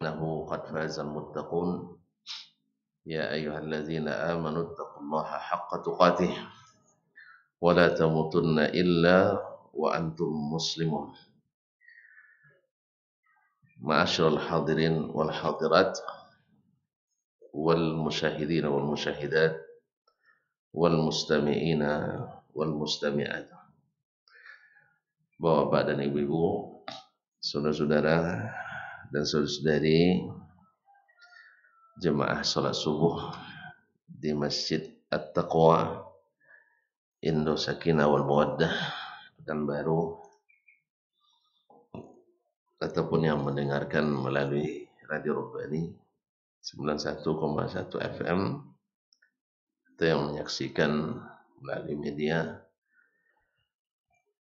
إنه قد فاز المتقون يا أيها الذين آمنوا اتقوا الله حق تقاته ولا تموتن إلا وأنتم مسلمون. معاشر الحاضرين والحاضرات والمشاهدين والمشاهدات والمستمعين والمستمعات, Bapak dan Ibu-ibu, saudara-saudara dan saudari jemaah salat subuh di Masjid At-Taqwa Indo Sakinah wal Mawaddah Pekanbaru, ataupun yang mendengarkan melalui Radio Rabbani 91,1 FM, atau yang menyaksikan melalui media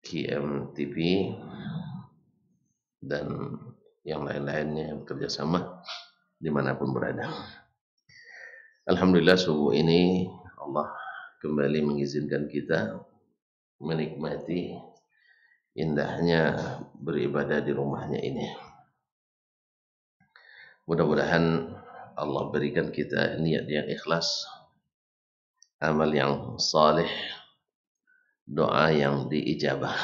KMTV dan yang lain-lainnya yang bekerjasama dimanapun berada. Alhamdulillah, subuh ini Allah kembali mengizinkan kita menikmati indahnya beribadah di rumahnya ini. Mudah-mudahan Allah berikan kita niat yang ikhlas, amal yang saleh, doa yang diijabah,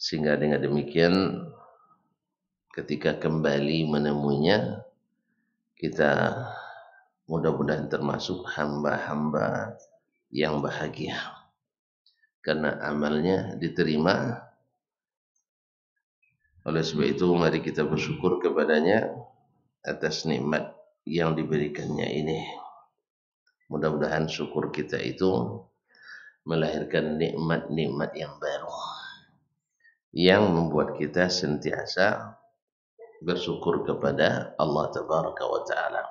sehingga dengan demikian ketika kembali menemuinya kita mudah-mudahan termasuk hamba-hamba yang bahagia karena amalnya diterima. Oleh sebab itu mari kita bersyukur kepadanya atas nikmat yang diberikannya ini. Mudah-mudahan syukur kita itu melahirkan nikmat-nikmat yang baru yang membuat kita sentiasa bersyukur kepada Allah Tabaraka wa Ta'ala.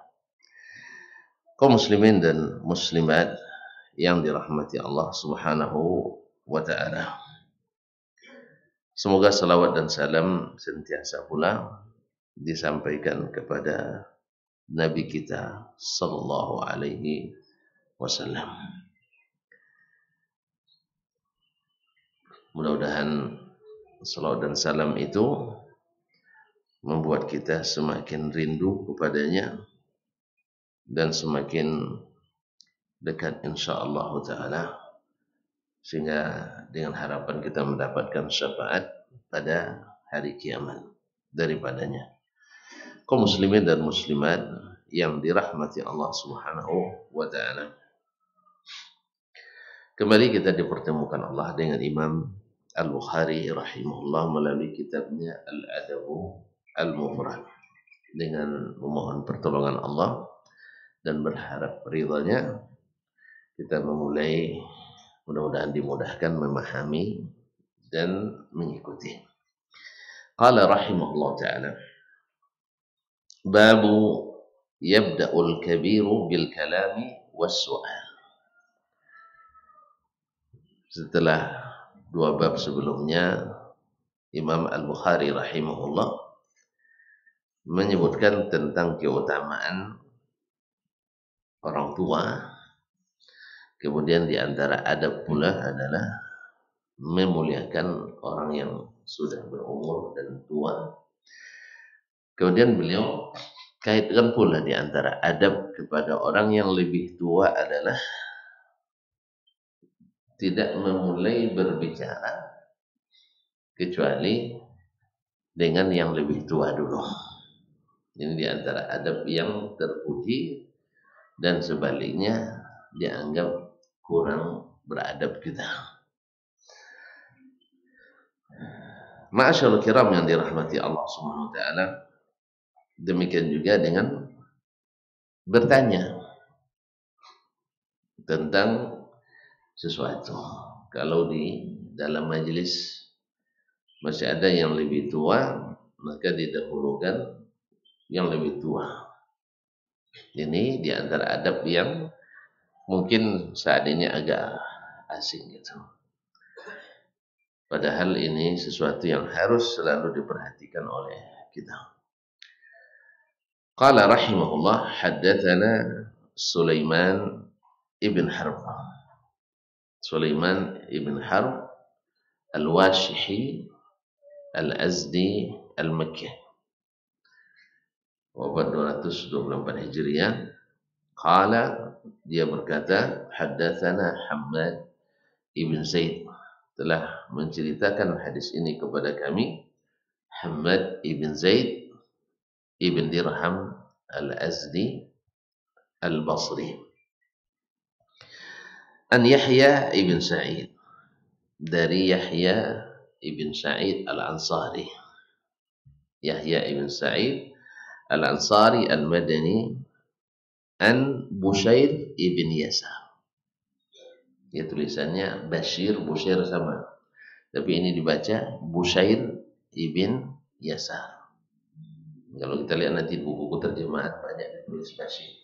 Kaum muslimin dan muslimat yang dirahmati Allah Subhanahu wa Ta'ala, semoga salawat dan salam sentiasa pula disampaikan kepada Nabi kita sallallahu alaihi wasallam. Mudah-mudahan salawat dan salam itu membuat kita semakin rindu kepadanya dan semakin dekat insyaallah ta'ala, sehingga dengan harapan kita mendapatkan syafaat pada hari kiamat daripadanya. Kaum muslimin dan muslimat yang dirahmati Allah Subhanahu wa Ta'ala, kembali kita dipertemukan Allah dengan Imam Al-Bukhari rahimahullah melalui kitabnya Al-Adabu Al-Mufrad, dengan memohon pertolongan Allah dan berharap ridhanya kita memulai, mudah-mudahan dimudahkan memahami dan mengikuti. Qala rahimahullah ta'ala, babu yabda'ul kabiru bil kalami was su'al. Setelah dua bab sebelumnya, Imam Al-Bukhari rahimahullah menyebutkan tentang keutamaan orang tua. Kemudian di antara adab pula adalah memuliakan orang yang sudah berumur dan tua. Kemudian beliau kaitkan pula di antara adab kepada orang yang lebih tua adalah tidak memulai berbicara kecuali dengan yang lebih tua dulu. Ini di antara adab yang terpuji, dan sebaliknya dianggap kurang beradab kita. Ma'asyarul kiram yang dirahmati Allah Subhanahu wa Ta'ala, demikian juga dengan bertanya tentang sesuatu. Kalau di dalam majelis masih ada yang lebih tua, maka didahulukan yang lebih tua. Ini di antara adab yang mungkin saat ini agak asing gitu. Padahal ini sesuatu yang harus selalu diperhatikan oleh kita. Qala rahimahullah, haddatsana Sulaiman ibn Harb. Sulaiman ibn Harb Al-Washihi Al-Azdi Al-Makki. wafat 224 Hijriah. Qala, dia berkata, haddatsana Hammad ibn Zaid, telah menceritakan hadis ini kepada kami Hammad ibn Zaid ibn Dirham al-Azdi al-Basri, an Yahya ibn Sa'id, dari Yahya ibn Sa'id al-Ansari. Yahya ibn Sa'id al-Ansari al-Madani, an Bushair ibn Yasar. Ya, tulisannya Bashir, Bushair sama, tapi ini dibaca Bushair ibn Yasar. Kalau kita lihat nanti buku-buku terjemahan banyak ditulis Bashir.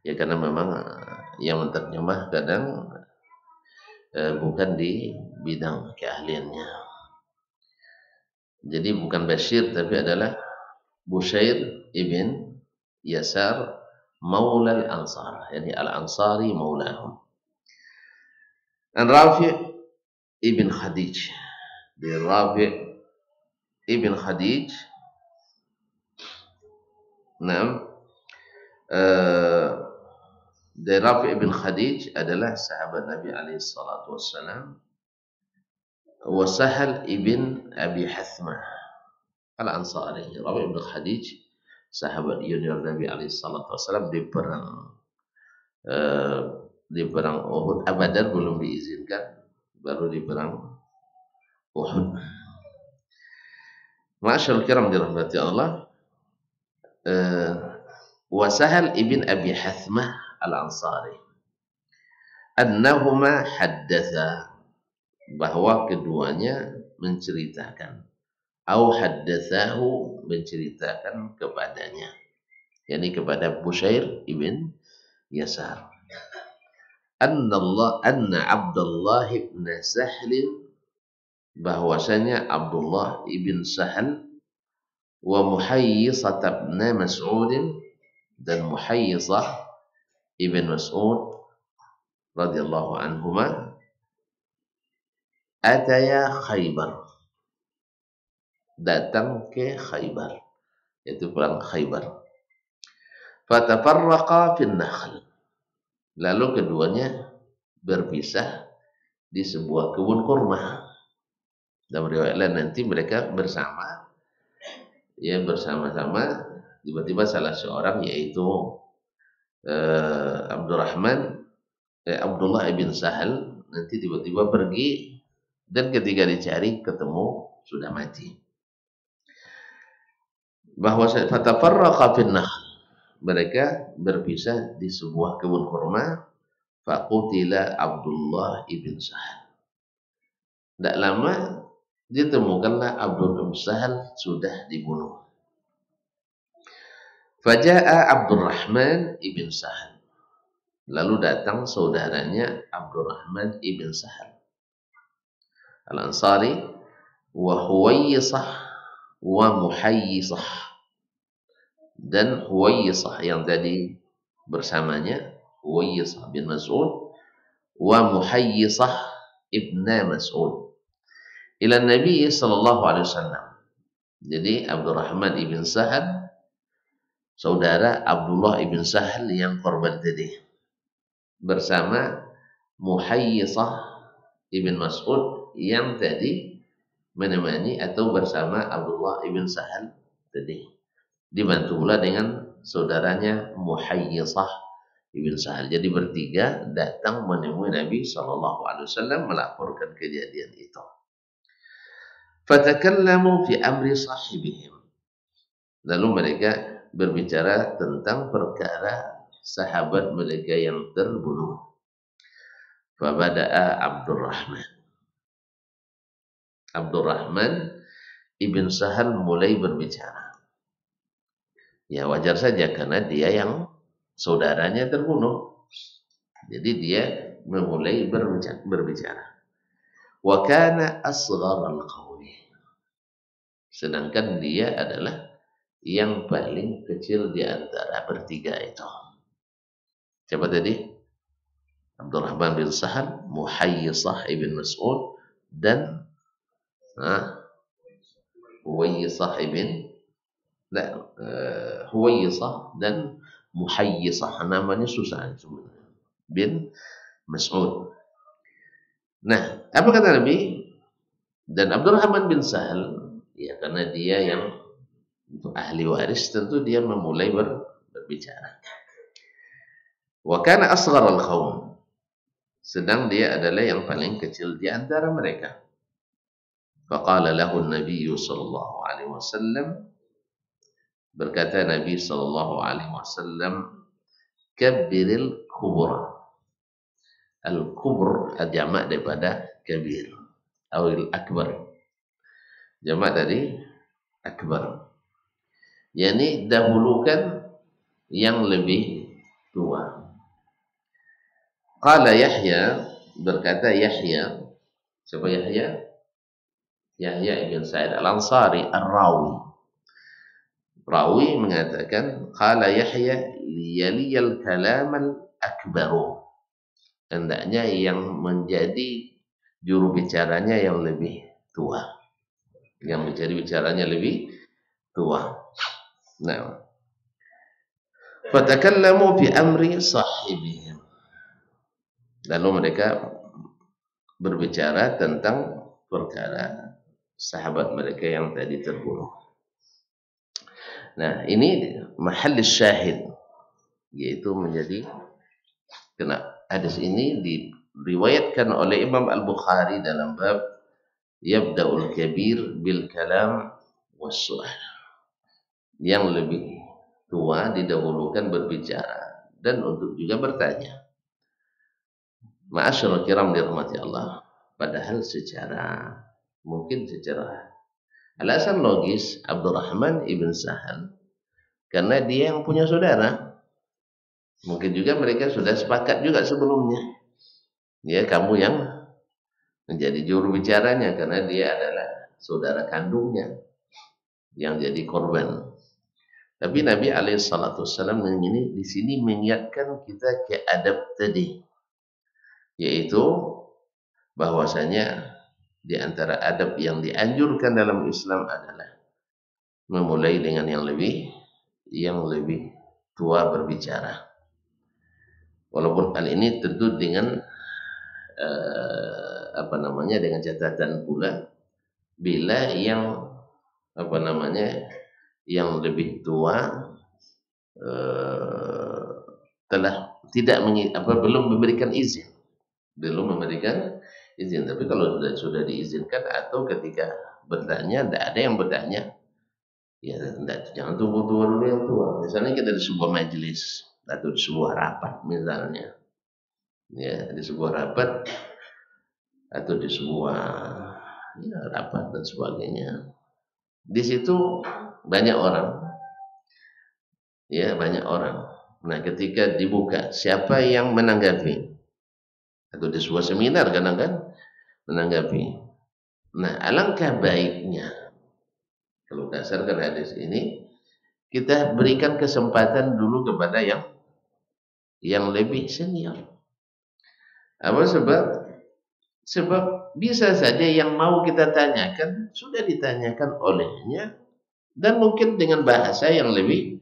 Ya, karena memang yang menerjemah kadang bukan di bidang keahliannya. Jadi bukan Bashir, tapi adalah Bushair ibn Yasar maula al-Ansar, yani al-Ansari maulahum. An Rafi' ibn Khadij, dari Rafi' ibn Khadij. Nah, dari Rafi' ibn Khadij adalah sahabat Nabi alaihi salatu wassalam. Wa Sahal ibn Abi Hathmah al-Ansari. Rafi' ibn Khadij sahabat junior Nabi alaihi salatu wassalam di perang Uhud. Badar belum diizinkan, baru di perang Uhud. Ma'asyarul kiram dirahmati Allah. Wa Sahal ibn Abi Hathmah al-Ansari annahuma haddatha, bahwa keduanya menceritakan, au haddathahu, menceritakan kepadanya, yakni kepada Bushair ibn Yasar, anna Abdullah ibn Sahl, bahwasanya Abdullah ibn Sahal, wa Muhayyisah ibn Mas'ud, dan Muhayyisah ibn Mas'ud radhiyallahu anhuma, ataya Khaybar, datang ke Khaybar, yaitu perang Khaybar. Fatafarraqa fin nakhl, lalu keduanya berpisah di sebuah kebun kurma. Dalam riwayat lain nanti mereka bersama, ya bersama-sama. Tiba-tiba salah seorang, yaitu Abdullah ibn Sahal, nanti tiba-tiba pergi, dan ketika dicari ketemu sudah mati. Bahwa fatafarraqa fin nakhl, mereka berpisah di sebuah kebun kurma. Faqutila Abdullah ibn Sahal, tidak lama ditemukanlah Abdullah ibn Sahal sudah dibunuh. Faja'a Abdurrahman ibn Sahal, lalu datang saudaranya Abdurrahman ibn Sahal al-Ansari, wa Huwayyisah wa Muhayyisah, dan Huwayyisah yang tadi bersamanya, Huwayyisah bin Mas'ud, wa Muhayyisah ibn Mas'ud, ila Nabi sallallahu alaihi wasallam. Jadi Abdurrahman ibn Sahal saudara Abdullah ibn Sahal yang korban tadi, bersama Muhayyisah ibn Mas'ud yang tadi menemani atau bersama Abdullah ibn Sahal tadi, dibantu pula dengan saudaranya Muhayyisah ibn Sahal. Jadi bertiga datang menemui Nabi sallallahu alaihi wasallam melaporkan kejadian itu. Fatakallamu fi amri sahibihim, lalu mereka berbicara tentang perkara sahabat mereka yang terbunuh. Fabada'a Abdurrahman ibn Sahal mulai berbicara. Ya wajar saja, karena dia yang saudaranya terbunuh, jadi dia memulai berbicara. Wa kana asghar al-qawmi, sedangkan dia adalah yang paling kecil di antara bertiga itu. Siapa tadi? Abdurrahman bin Sahal, Muhayyisah ibn Mas'ud, dan Huwayyisah ibn Huwaisah dan Muhayyisah, namanya susah sebenarnya, bin Mas'ud. Nah, apa kata Nabi? Dan Abdurrahman bin Sahal, ya karena dia yang ahli waris, tentu dia memulai berbicara. Wa kana asghar al-qaum, sedang dia adalah yang paling kecil di antara mereka. Faqala lahu an-nabiy sallallahu alaihi wasallam, berkata Nabi sallallahu alaihi wasallam, kabbiril kubra. Al-kubr jamak daripada kabir, atau akbar. Jamak dari akbar. Yani dahulukan yang lebih tua. Qala Yahya, berkata Yahya, siapa Yahya? Yahya ibn Sa'id al-Ansari ar-Rawi. Rawi mengatakan, qala Yahya liyaliyal kalam al-akbaru. Hendaknya yang menjadi juru bicaranya yang lebih tua. Yang menjadi bicaranya lebih tua. Nah, fatakallamu fi amri sahibihim. Lalu mereka berbicara tentang perkara sahabat mereka yang tadi terbunuh. Nah, ini mahal syahid, yaitu menjadi kena hadis ini diriwayatkan oleh Imam Al-Bukhari dalam bab Yabda'ul Kabir bil Kalam was Su'al. Yang lebih tua didahulukan berbicara dan untuk juga bertanya. Ma'asyarul kiram dirahmati Allah. Padahal mungkin secara alasan logis Abdurrahman ibn Sahal, karena dia yang punya saudara. Mungkin juga mereka sudah sepakat juga sebelumnya. Ya, kamu yang menjadi juru bicaranya karena dia adalah saudara kandungnya yang jadi korban. Tapi Nabi alaihissalam ini di sini mengingatkan kita ke adab tadi, yaitu bahwasanya di antara adab yang dianjurkan dalam Islam adalah memulai dengan yang lebih tua berbicara. Walaupun hal ini tentu dengan dengan catatan pula, bila yang yang lebih tua telah tidak belum memberikan izin. Tapi kalau sudah diizinkan atau ketika bertanya, tidak ada yang bertanya, ya jangan tunggu tua dulu yang tua. Misalnya kita di sebuah majelis atau di sebuah rapat misalnya, ya di sebuah rapat atau di sebuah rapat dan sebagainya. Di situ banyak orang. Nah, ketika dibuka, siapa yang menanggapi? Atau di sebuah seminar kadang-kadang menanggapi. Nah, alangkah baiknya kalau berdasarkan hadis ini, kita berikan kesempatan dulu kepada yang lebih senior. Apa sebab bisa saja yang mau kita tanyakan sudah ditanyakan olehnya, dan mungkin dengan bahasa yang lebih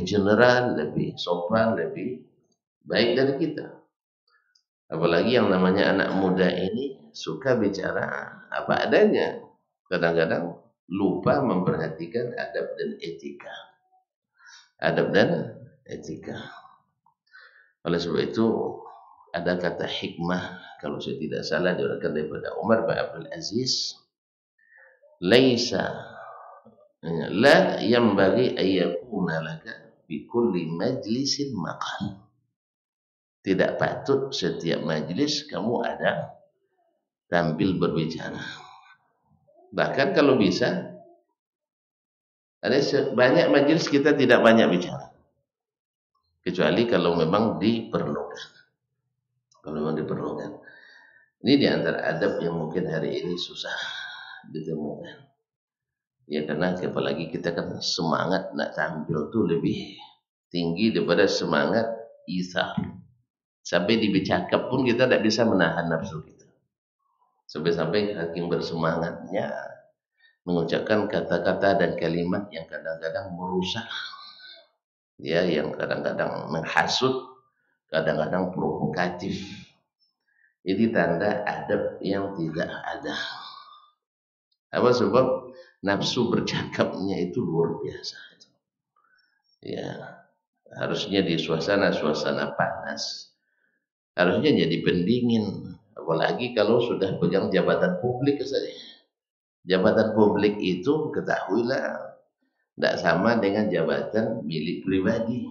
general, lebih sopan, lebih baik dari kita. Apalagi yang namanya anak muda ini suka bicara apa adanya, kadang-kadang lupa memperhatikan adab dan etika. Oleh sebab itu ada kata hikmah, kalau saya tidak salah diriwayatkan daripada Umar bin Abdul Aziz, la yanbaghi ayyakuna laka bi kulli majlisin maqal. Tidak patut setiap majlis kamu ada tampil berbicara. Bahkan kalau bisa, ada banyak majlis kita tidak banyak bicara, kecuali kalau memang diperlukan. Ini di antara adab yang mungkin hari ini susah ditemukan. Ya karena apalagi kita kan semangat nak tampil tuh lebih tinggi daripada semangat isar. Sampai di bercakap pun kita tidak bisa menahan nafsu kita. Sampai-sampai hakim bersemangatnya mengucapkan kata-kata dan kalimat yang kadang-kadang merusak, ya, yang kadang-kadang menghasut, kadang-kadang provokatif. Ini tanda adab yang tidak ada. Apa sebab nafsu bercakapnya itu luar biasa. Ya, harusnya di suasana-suasana panas, harusnya jadi pendingin. Apalagi kalau sudah pegang jabatan publik saja. Jabatan publik itu ketahuilah tidak sama dengan jabatan milik pribadi.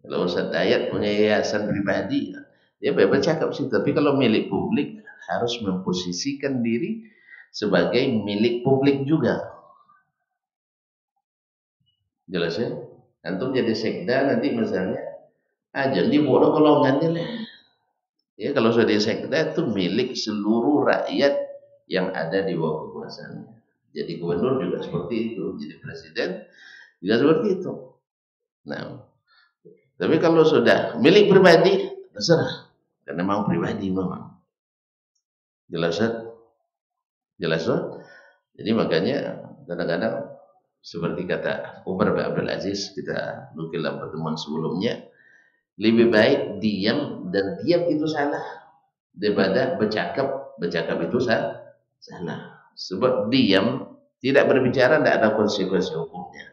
Kalau Ustaz Dayat punya yayasan pribadi, dia bebas cakap sih. Tapi kalau milik publik harus memposisikan diri sebagai milik publik juga. Jelas ya? Antum jadi sekda nanti misalnya, jadi bodoh golongannya lah. Ya kalau sudah di sekda itu milik seluruh rakyat yang ada di bawah kekuasaannya. Jadi gubernur juga seperti itu, jadi presiden juga seperti itu. Nah, tapi kalau sudah milik pribadi, terserah. Karena memang pribadi memang. Jelas kan? Jelas kan? Jadi makanya kadang-kadang seperti kata Umar bin Abdul Aziz, kita nukil dalam pertemuan sebelumnya, lebih baik diam, dan diam itu salah daripada bercakap itu salah. Sebab diam, tidak berbicara, tidak ada konsekuensi hukumnya.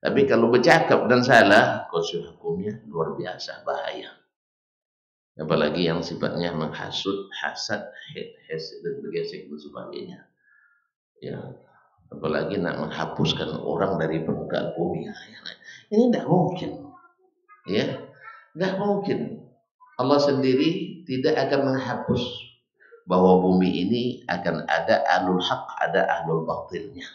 Tapi kalau bercakap dan salah, konsekuensi hukumnya luar biasa bahaya. Apalagi yang sifatnya menghasut, hasad, hasad dan bergesek dan sebagainya. Ya, apalagi nak menghapuskan orang dari permukaan bumi. Ini tidak mungkin. Ya, tidak mungkin. Allah sendiri tidak akan menghapus bahwa bumi ini akan ada ahlul haq, ada ahlul batilnya.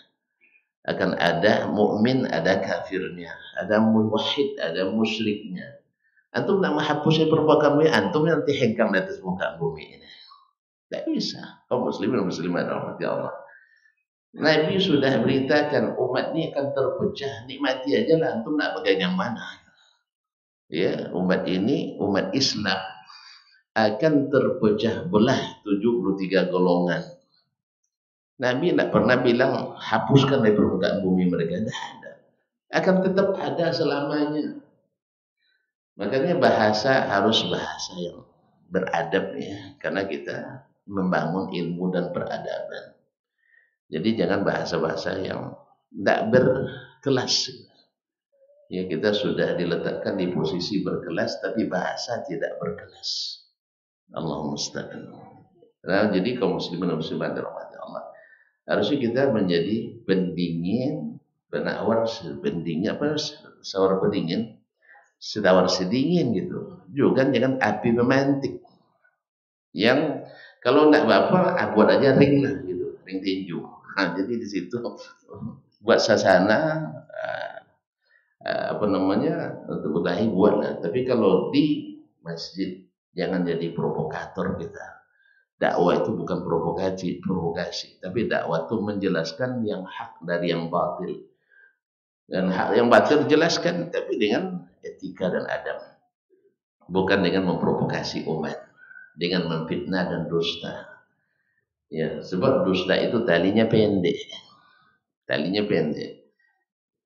Akan ada mukmin, ada kafirnya, ada muwahhid, ada musyriknya. Antum nak menghapusnya perbuatan bumi, antum nanti hengkang di atas muka bumi ini. Tidak bisa. Kaum muslimin dan muslimat rahmati Allah. Nabi sudah beritakan umat ini akan terpecah, nikmati aja lah, antum nak pegang yang mana. Ya, umat ini, umat Islam akan terpecah belah 73 golongan. Nabi tidak pernah bilang hapuskan dari permukaan bumi mereka, tidak ada. Akan tetap ada selamanya. Makanya bahasa harus bahasa yang beradab ya, karena kita membangun ilmu dan peradaban. Jadi jangan bahasa-bahasa yang tidak berkelas. Ya, kita sudah diletakkan di posisi berkelas, tapi bahasa tidak berkelas. Allahumma musta'an. Nah, jadi kaum muslimin dan muslimat dirahmati Allah, harusnya kita menjadi pendingin, penawar pendingin, sawar pendingin, setawar sedingin gitu. Juga jangan api memantik. Yang kalau tidak apa, buat aja ring lah gitu, ring tinju. Nah, jadi di situ buat sasana, untuk berkelahi buatlah. Tapi kalau di masjid jangan jadi provokator kita. Dakwah itu bukan provokasi, tapi dakwah itu menjelaskan yang hak dari yang batil. Dan hak yang batil dijelaskan, tapi dengan etika dan adab. Bukan dengan memprovokasi umat, dengan memfitnah dan dusta. Ya, sebab dusta itu talinya pendek. Talinya pendek.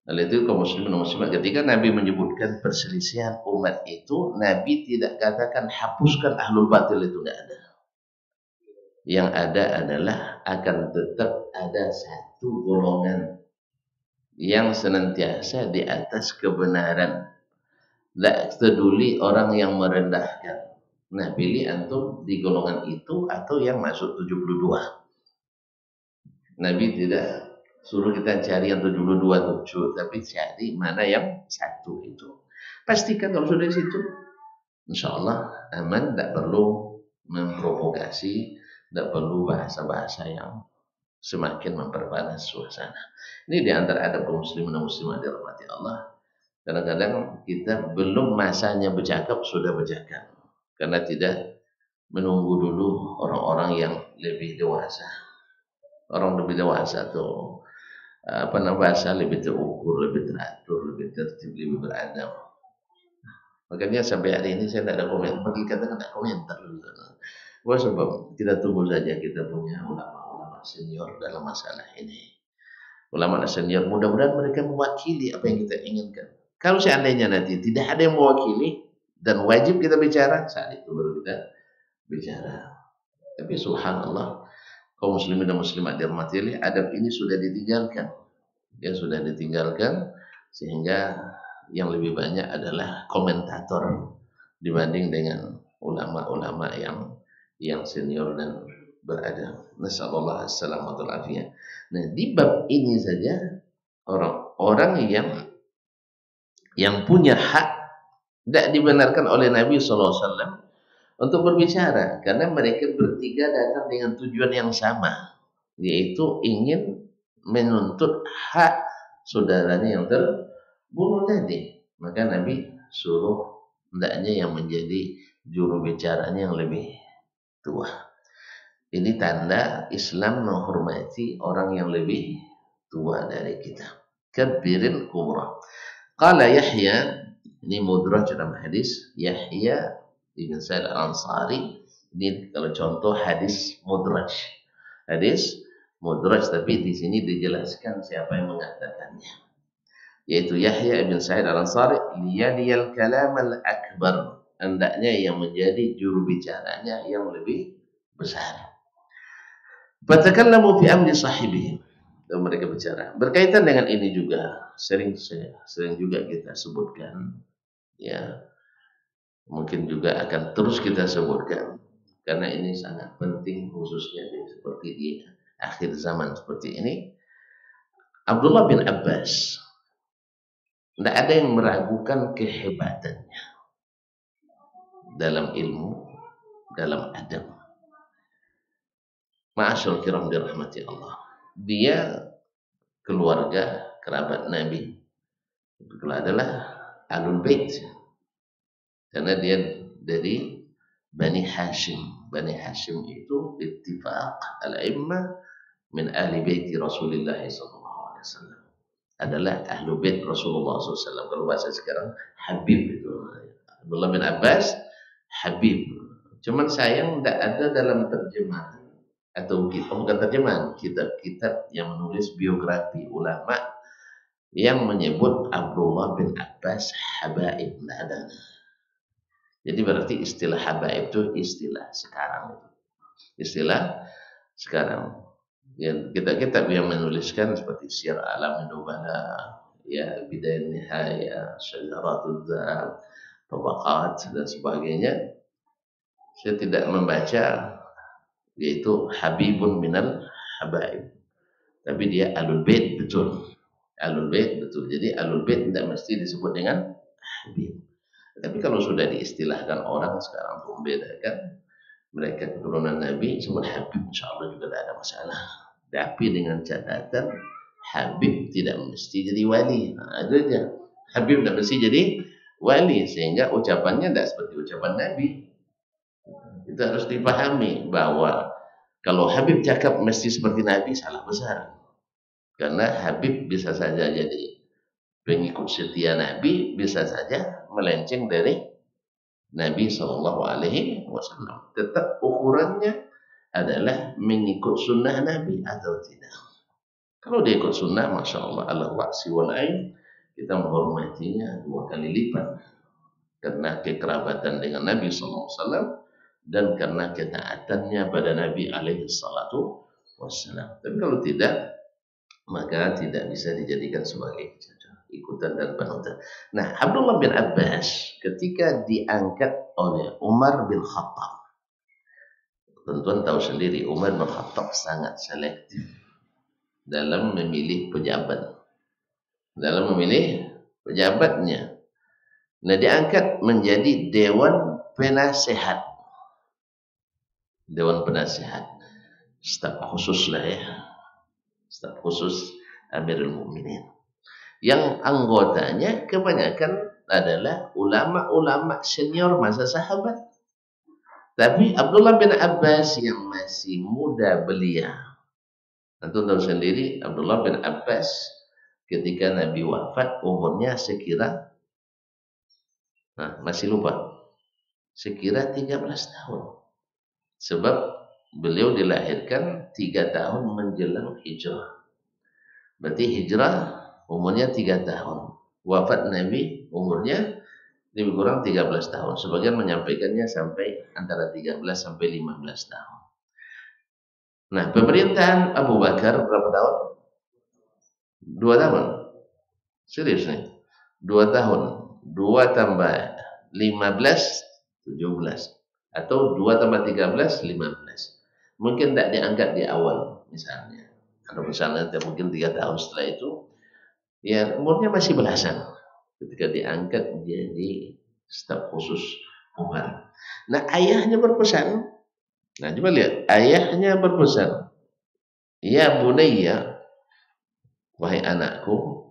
Oleh itu kaum muslimin dan muslimat, ketika Nabi menyebutkan perselisihan umat itu, Nabi tidak katakan hapuskan ahlul batil, itu tidak ada. Yang ada adalah akan tetap ada satu golongan yang senantiasa di atas kebenaran. Tak peduli orang yang merendahkan. Nah, pilih antum di golongan itu atau yang masuk 72. Nabi tidak suruh kita cari yang 72 tujuh, tapi cari mana yang satu itu. Pastikan kalau sudah di situ, insya Allah aman, tidak perlu memprovokasi, tidak perlu bahasa-bahasa yang semakin memperpanas suasana. Ini di antara adab kaum muslimin dan muslimat dirahmati Allah. Kadang-kadang kita belum masanya bercakap sudah bercakap, karena tidak menunggu dulu orang-orang yang lebih dewasa. Orang lebih dewasa atau bahasa lebih terukur, lebih teratur, lebih tertib, lebih beradab. Makanya sampai hari ini saya tidak ada komentar. Dikatakan tidak komentar. Wah, sebab kita tunggu saja kita punya ulama-ulama senior dalam masalah ini. Ulama senior mudah-mudahan mereka mewakili apa yang kita inginkan. Kalau seandainya nanti tidak ada yang mewakili dan wajib kita bicara, saat itu baru kita bicara. Tapi subhanallah, kaum muslimin dan muslimat dirahmati Allah, adab ini sudah ditinggalkan. Ya sudah ditinggalkan sehingga yang lebih banyak adalah komentator dibanding dengan ulama-ulama yang senior dan beradab. Nasallallahu alaihi afiyah. Nah, di bab ini saja orang-orang yang punya hak tidak dibenarkan oleh Nabi SAW untuk berbicara karena mereka bertiga datang dengan tujuan yang sama, yaitu ingin menuntut hak saudaranya yang terbunuh tadi. Maka Nabi suruh hendaknya yang menjadi juru bicaranya yang lebih tua. Ini tanda Islam menghormati orang yang lebih tua dari kita. Kabiril kubra. Qala Yahya, ini mudraj dalam hadis Yahya ibn Sa'id al-Ansari. Ini kalau contoh hadis mudraj. Hadis mudraj, tapi di sini dijelaskan siapa yang mengatakannya. Yaitu Yahya ibn Sa'id al-Ansari, liyadiyal kalam al-akbar. Hendaknya yang menjadi juru bicaranya yang lebih besar. Fatakallamu fi amri sahibihim. Dan mereka bicara. Berkaitan dengan ini juga sering juga kita sebutkan, ya. Mungkin juga akan terus kita sebutkan karena ini sangat penting khususnya seperti di akhir zaman seperti ini. Abdullah bin Abbas, tidak ada yang meragukan kehebatannya dalam ilmu, dalam adab. Ma'asyul kiram dirahmati Allah. Dia keluarga kerabat Nabi. Itu adalah Ahlul Bait. Karena dia dari Bani Hashim. Bani Hashim itu ittifaq al-a'immah min ahli baiti Rasulullah SAW. Adalah ahlu bait Rasulullah SAW. Kalau bahasa sekarang Habib itu. Abdullah bin Abbas Habib. Cuman sayang tidak ada dalam terjemahan atau bukan terjemahan, kitab-kitab yang menulis biografi ulama yang menyebut Abdullah bin Abbas Habaib. Tidak ada. Jadi berarti istilah habaib itu istilah sekarang. Istilah sekarang. Ya, kitab-kitab yang menuliskan seperti Syiar A'lam Nubala, ya Bidayah Nihaya, Syajaratul Dzahab, Tabaqat dan sebagainya. Saya tidak membaca yaitu Habibun minal Habaib. Tapi dia Ahlul Bait betul. Ahlul Bait betul. Jadi Ahlul Bait tidak mesti disebut dengan Habib. Tapi kalau sudah diistilahkan orang sekarang untuk membedakan mereka keturunan Nabi, sebut Habib, insya Allah juga tidak ada masalah. Tapi dengan catatan Habib tidak mesti jadi wali. Nah, itu aja. Habib tidak mesti jadi wali, sehingga ucapannya tidak seperti ucapan Nabi. Itu harus dipahami bahwa kalau Habib cakap mesti seperti Nabi, salah besar. Karena Habib bisa saja jadi pengikut setia Nabi, bisa saja melenceng dari Nabi SAW. Tetap ukurannya adalah mengikut sunnah Nabi atau tidak. Kalau dia ikut sunnah, Masya Allah, ala wa'si wal ain, kita menghormatinya 2 kali lipat. Karena kekerabatan dengan Nabi SAW dan karena ketaatannya pada Nabi SAW. Tapi kalau tidak, maka tidak bisa dijadikan sebagai ikutan dan panutan. Nah, Abdullah bin Abbas ketika diangkat oleh Umar bin Khattab, tentuan tahu sendiri Umar bin Khattab sangat selektif dalam memilih pejabat, dalam memilih pejabatnya. Nah, diangkat menjadi Dewan Penasehat. Dewan Penasehat, staf khusus lah ya, staf khusus Amirul Mukminin, yang anggotanya kebanyakan adalah ulama-ulama senior masa sahabat. Tapi Abdullah bin Abbas yang masih muda belia, tentu tahu sendiri Abdullah bin Abbas ketika Nabi wafat umurnya sekira, masih lupa, sekira 13 tahun. Sebab Beliau dilahirkan 3 tahun menjelang hijrah. Berarti hijrah umurnya 3 tahun. Wafat Nabi umurnya lebih kurang 13 tahun. Sebagian menyampaikannya sampai antara 13 sampai 15 tahun. Nah, pemerintahan Abu Bakar berapa tahun? 2 tahun. Serius nih. 2 tahun. 2 tambah 15, 17. Atau 2 tambah 13, 15. Mungkin tidak diangkat di awal misalnya. Atau misalnya mungkin 3 tahun setelah itu, ya umurnya masih belasan. Ketika diangkat menjadi staf khusus Umar. Nah, ayahnya berpesan. Nah, coba lihat. Ayahnya berpesan. Ya bunayya, wahai anakku,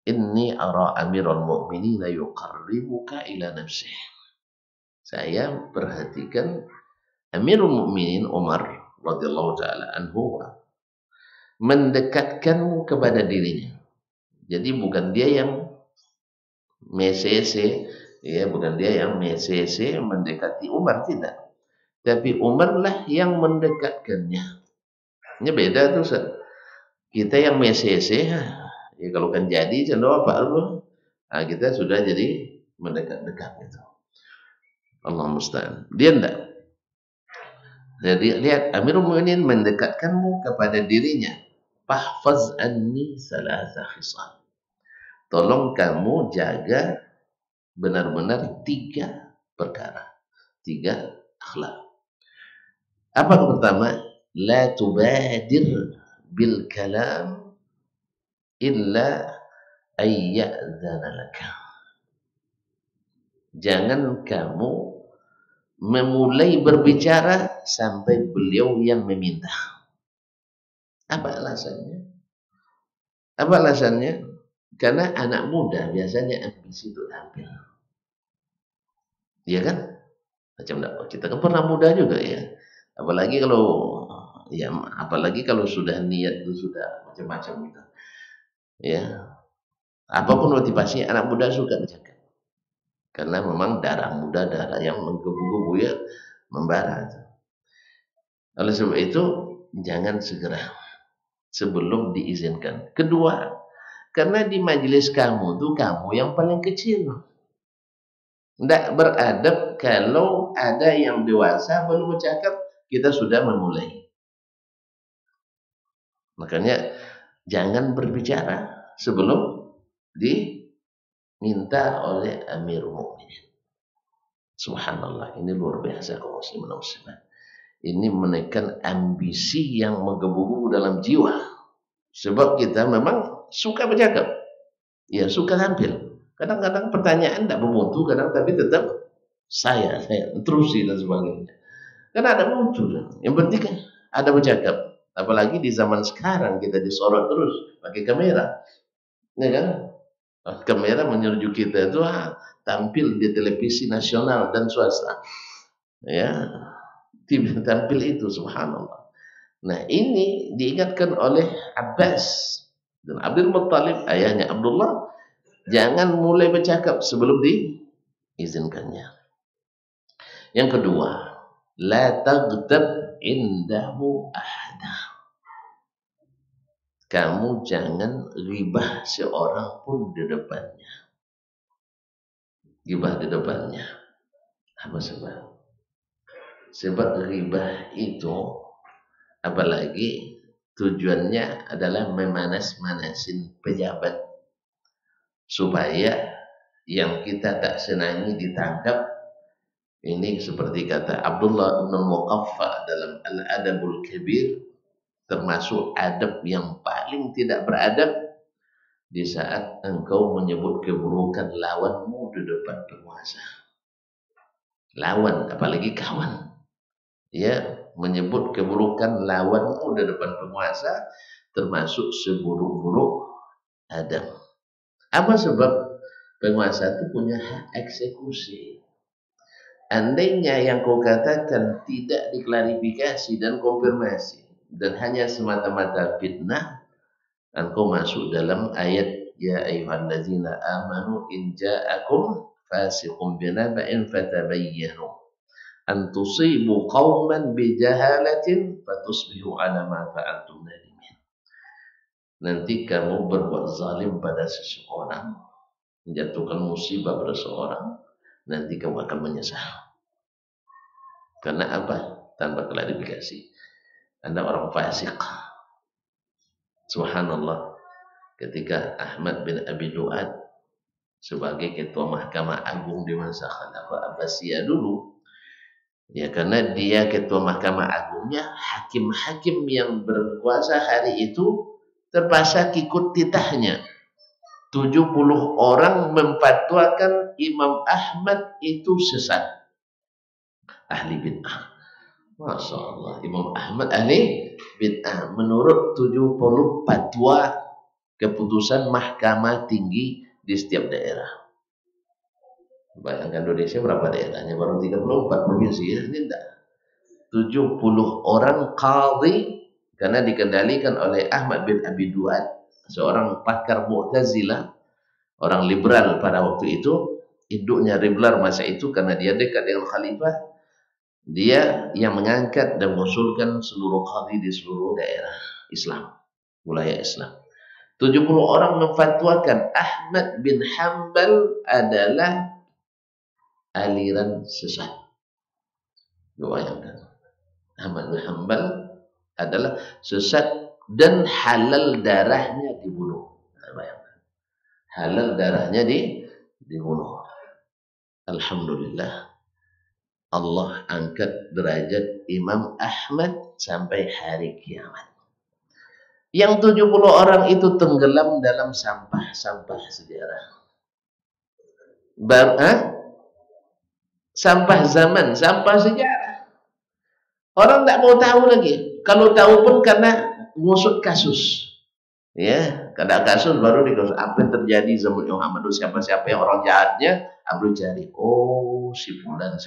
inni ara amirul mu'minina yuqarribuka ila nafsih. Saya perhatikan Amirul Mukminin Umar radhiyallahu taala anhu mendekatkanmu kepada dirinya. Jadi bukan dia yang mesese, ya bukan dia yang mesese mendekati Umar, tidak. Tapi Umarlah yang mendekatkannya. Ini beda tuh, Ustaz. Kita yang mesese, ya kalau kan jadi cenderung apa lu? Nah, kita sudah jadi mendekat-dekat itu. Allah musta'an. Dia enggak. Jadi lihat Amirul Mukminin mendekatkanmu kepada dirinya. Fahfaz anni salasa khisal. Tolong kamu jaga benar-benar 3 perkara. 3 akhlak. Apa yang pertama? La tubadir bil kalam illa ayyadzana laka. Jangan kamu memulai berbicara sampai beliau yang meminta. Apa alasannya? Apa alasannya? Karena anak muda biasanya ambisi itu tampil. Iya kan? Macam kita kan pernah muda juga ya. Apalagi kalau sudah niat itu sudah macam-macam gitu. Ya. Apapun motivasinya anak muda suka bercakap. Karena memang darah muda, darah yang menggebu-gebu ya, membara. Oleh sebab itu jangan segera sebelum diizinkan. Kedua, karena di majelis kamu tuh kamu yang paling kecil. Tidak beradab kalau ada yang dewasa belum bercakap, kita sudah memulai. Makanya jangan berbicara sebelum diminta oleh Amirul Mukminin. Subhanallah, ini luar biasa kaum muslimin dan muslimat. Ini menekan ambisi yang menggebu-gebu dalam jiwa. Sebab kita memang suka bercakap. Ya, suka tampil. Kadang-kadang pertanyaan tidak bermutu, kadang tapi tetap saya terusi dan sebagainya. Karena ada mutu. Yang penting kan ada bercakap. Apalagi di zaman sekarang kita disorot terus pakai kamera. Ya kan? Kamera menyuruh kita itu tampil di televisi nasional dan swasta. Ya, tampil itu subhanallah. Nah, ini diingatkan oleh Abbas dan Abdul Muttalib, ayahnya Abdullah, jangan mulai bercakap sebelum diizinkannya. Yang kedua, la taghtab indahu ahada. Kamu jangan ribah seorang pun di depannya. Ribah di depannya. Apa sebab? Sebab ribah itu apalagi tujuannya adalah memanas-manasin pejabat supaya yang kita tak senangi ditangkap. Ini seperti kata Abdullah bin Muqaffa dalam Al-Adabul Kabir, termasuk adab yang paling tidak beradab di saat engkau menyebut keburukan lawanmu di depan penguasa. Lawan, apalagi kawan. Ya, menyebut keburukan lawanmu di depan penguasa termasuk seburuk-buruk adab. Apa sebab? Penguasa itu punya hak eksekusi. Andainya yang kau katakan tidak diklarifikasi dan konfirmasi dan hanya semata-mata fitnah, engkau masuk dalam ayat ya ayyuhallazina amanu in ja'akum fasiqun binaba'in fatabayyanu an tusibu qauman bijahalatin fatusbihu ala ma fa'altum nadimin. Nanti kamu berbuat zalim pada seseorang, menjatuhkan musibah pada seseorang, nanti kamu akan menyesal. Karena apa? Tanpa klarifikasi. Anda orang fasik. Subhanallah. Ketika Ahmad bin Abi Duad sebagai ketua Mahkamah Agung di masa Khalifah Abbasiyah dulu, ya karena dia ketua Mahkamah Agungnya, hakim-hakim yang berkuasa hari itu terpaksa ikut titahnya. 70 orang memfatwakan Imam Ahmad itu sesat, ahli bid'ah. Masya Allah, Imam Ahmad ahli bid'ah menurut 70 fatwa keputusan mahkamah tinggi di setiap daerah. Bayangkan Indonesia berapa daerahnya? Baru 34 provinsi ya? Ini enggak. 70 orang qadhi karena dikendalikan oleh Ahmad bin Abi Duad, seorang pakar Mu'tazilah, orang liberal pada waktu itu. Induknya liberal masa itu karena dia dekat dengan khalifah. Dia yang mengangkat dan mengusulkan seluruh qadhi di seluruh daerah Islam, wilayah Islam. 70 orang memfatwakan Ahmad bin Hanbal adalah aliran sesat. Bayangkan, Ahmad bin Hanbal adalah sesat dan halal darahnya dibunuh. Bayangkan, halal darahnya dibunuh. Alhamdulillah, Allah angkat derajat Imam Ahmad sampai hari kiamat. Yang 70 orang itu tenggelam dalam sampah-sampah sejarah. Sampah zaman, sampah sejarah. Orang tak mau tahu lagi. Kalau tahu pun karena ngusut kasus. Ya, kada kasus baru dikasus apa yang terjadi zaman Muhammad, siapa-siapa yang orang jahatnya, Abdul cari. Oh, si fulan.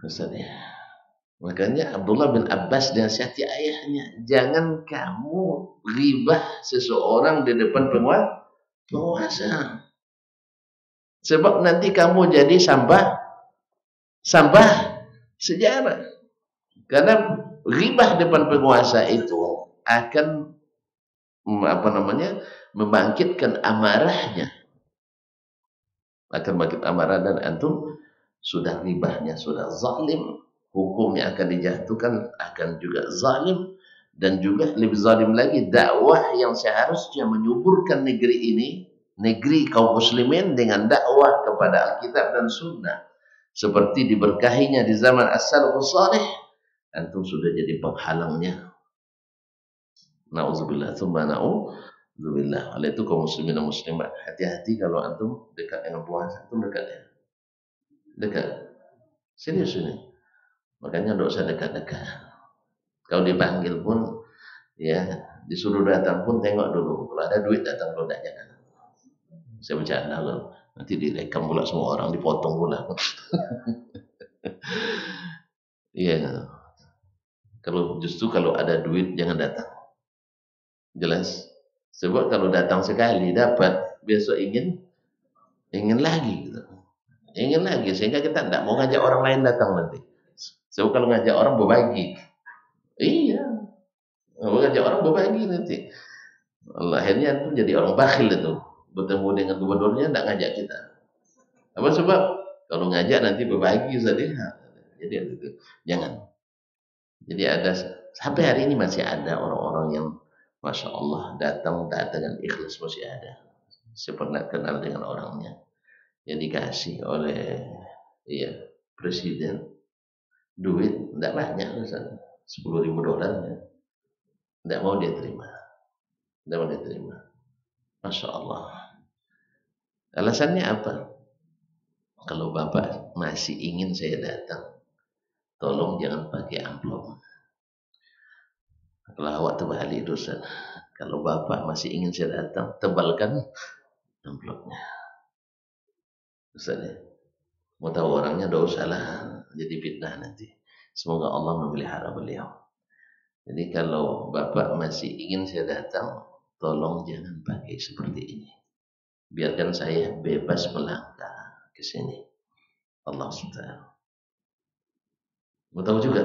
Ustaz ya. Makanya Abdullah bin Abbas nasihati ayahnya, jangan kamu ghibah seseorang di depan penguasa. Sebab nanti kamu jadi sampah sejarah. Karena ghibah depan penguasa itu akan membangkitkan amarahnya. Akan bangkit amarah dan antum sudah ghibahnya, sudah zalim. Hukum yang akan dijatuhkan akan juga zalim, dan juga lebih zalim lagi dakwah yang seharusnya menyuburkan negeri ini, negeri kaum muslimin dengan dakwah kepada Alkitab dan Sunnah seperti diberkahinya di zaman as-salafus salih, antum sudah jadi penghalangnya. Nauzubillah, tsumma nauzubillah. Oleh itu kaum muslimin dan muslimat, hati-hati kalau antum dekat dengan puasa, antum dekat ya. Dekat. Serius ini. Makanya tidak usah dekat-dekat. Kalau dipanggil pun, ya disuruh datang pun tengok dulu. Kalau ada duit datang, kalau tidak jangan. Saya bercanda loh. Nanti direkam pula semua orang, dipotong pula. Iya. Justru kalau ada duit jangan datang. Jelas. Sebab kalau datang sekali dapat, besok ingin lagi gitu. Ingin lagi, sehingga kita tidak mau ngajak orang lain datang nanti. Sebab kalau ngajak orang berbagi. Iya. Mau ngajak orang berbagi nanti. Allah, akhirnya itu jadi orang bakhil itu. Bertemu dengan gubernurnya tidak ngajak kita. Apa sebab? Kalau ngajak nanti berbagi saja. Jadi itu jangan. Jadi ada, sampai hari ini masih ada orang-orang yang Masya Allah datang dengan ikhlas, masih ada. Saya pernah kenal dengan orangnya. Yang dikasih oleh presiden duit tidak banyak, $10.000 ya. Tidak mau dia terima. Masya Allah. Alasannya apa? Kalau Bapak masih ingin saya datang, tolong jangan pakai amplop. Kalau awak terbalik dosa. Kalau Bapak masih ingin saya datang, tebalkan amplopnya. Ustaz ya. Mau tahu orangnya, tidak usahlah jadi fitnah nanti. Semoga Allah memelihara beliau. Jadi kalau Bapak masih ingin saya datang, tolong jangan pakai seperti ini. Biarkan saya bebas melangkah ke sini. Allah SWT. Mau tahu juga?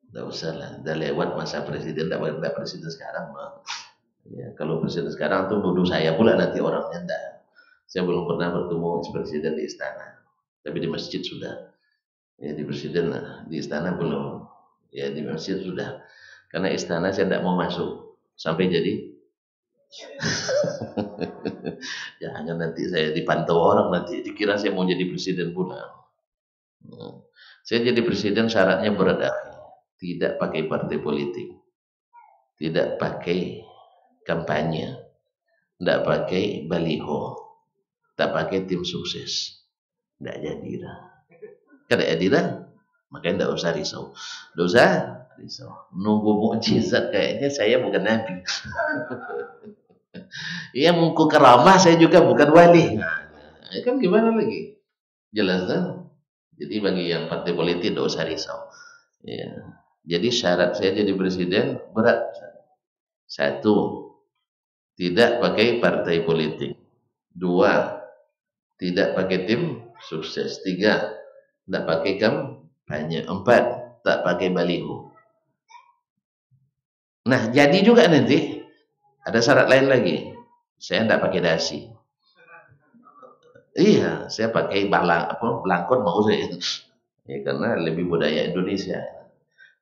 Tidak usah lah, udah lewat masa presiden, tidak presiden sekarang mah. Ya, kalau presiden sekarang tuh nuduh saya pula nanti orangnya enggak. Saya belum pernah bertemu presiden di istana, tapi di masjid sudah. Ya di presiden di istana belum. Ya di masjid sudah. Karena istana saya tidak mau masuk sampai jadi. Jangan nanti saya dipantau orang, nanti dikira saya mau jadi presiden pula. Saya jadi presiden syaratnya berat, tidak pakai partai politik, tidak pakai kampanye, tidak pakai baliho, tidak pakai tim sukses, tidak jadi lah. Kada jadi lah, makanya tidak usah risau, tidak usah risau. Nunggu mukjizat kayaknya saya bukan nabi. Iya mungku keramah saya juga bukan wali. Nah, kan gimana lagi? Jelas kan? Jadi bagi yang partai politik tidak usah risau. Ya. Jadi syarat saya jadi presiden berat. Satu, tidak pakai partai politik. Dua, tidak pakai tim sukses. Tiga, tidak pakai kampanye. Empat, tak pakai baliho. Nah, jadi juga nanti ada syarat lain lagi. Saya tidak pakai dasi. Iya, saya pakai belangkon mau saya. Ya, karena lebih budaya Indonesia.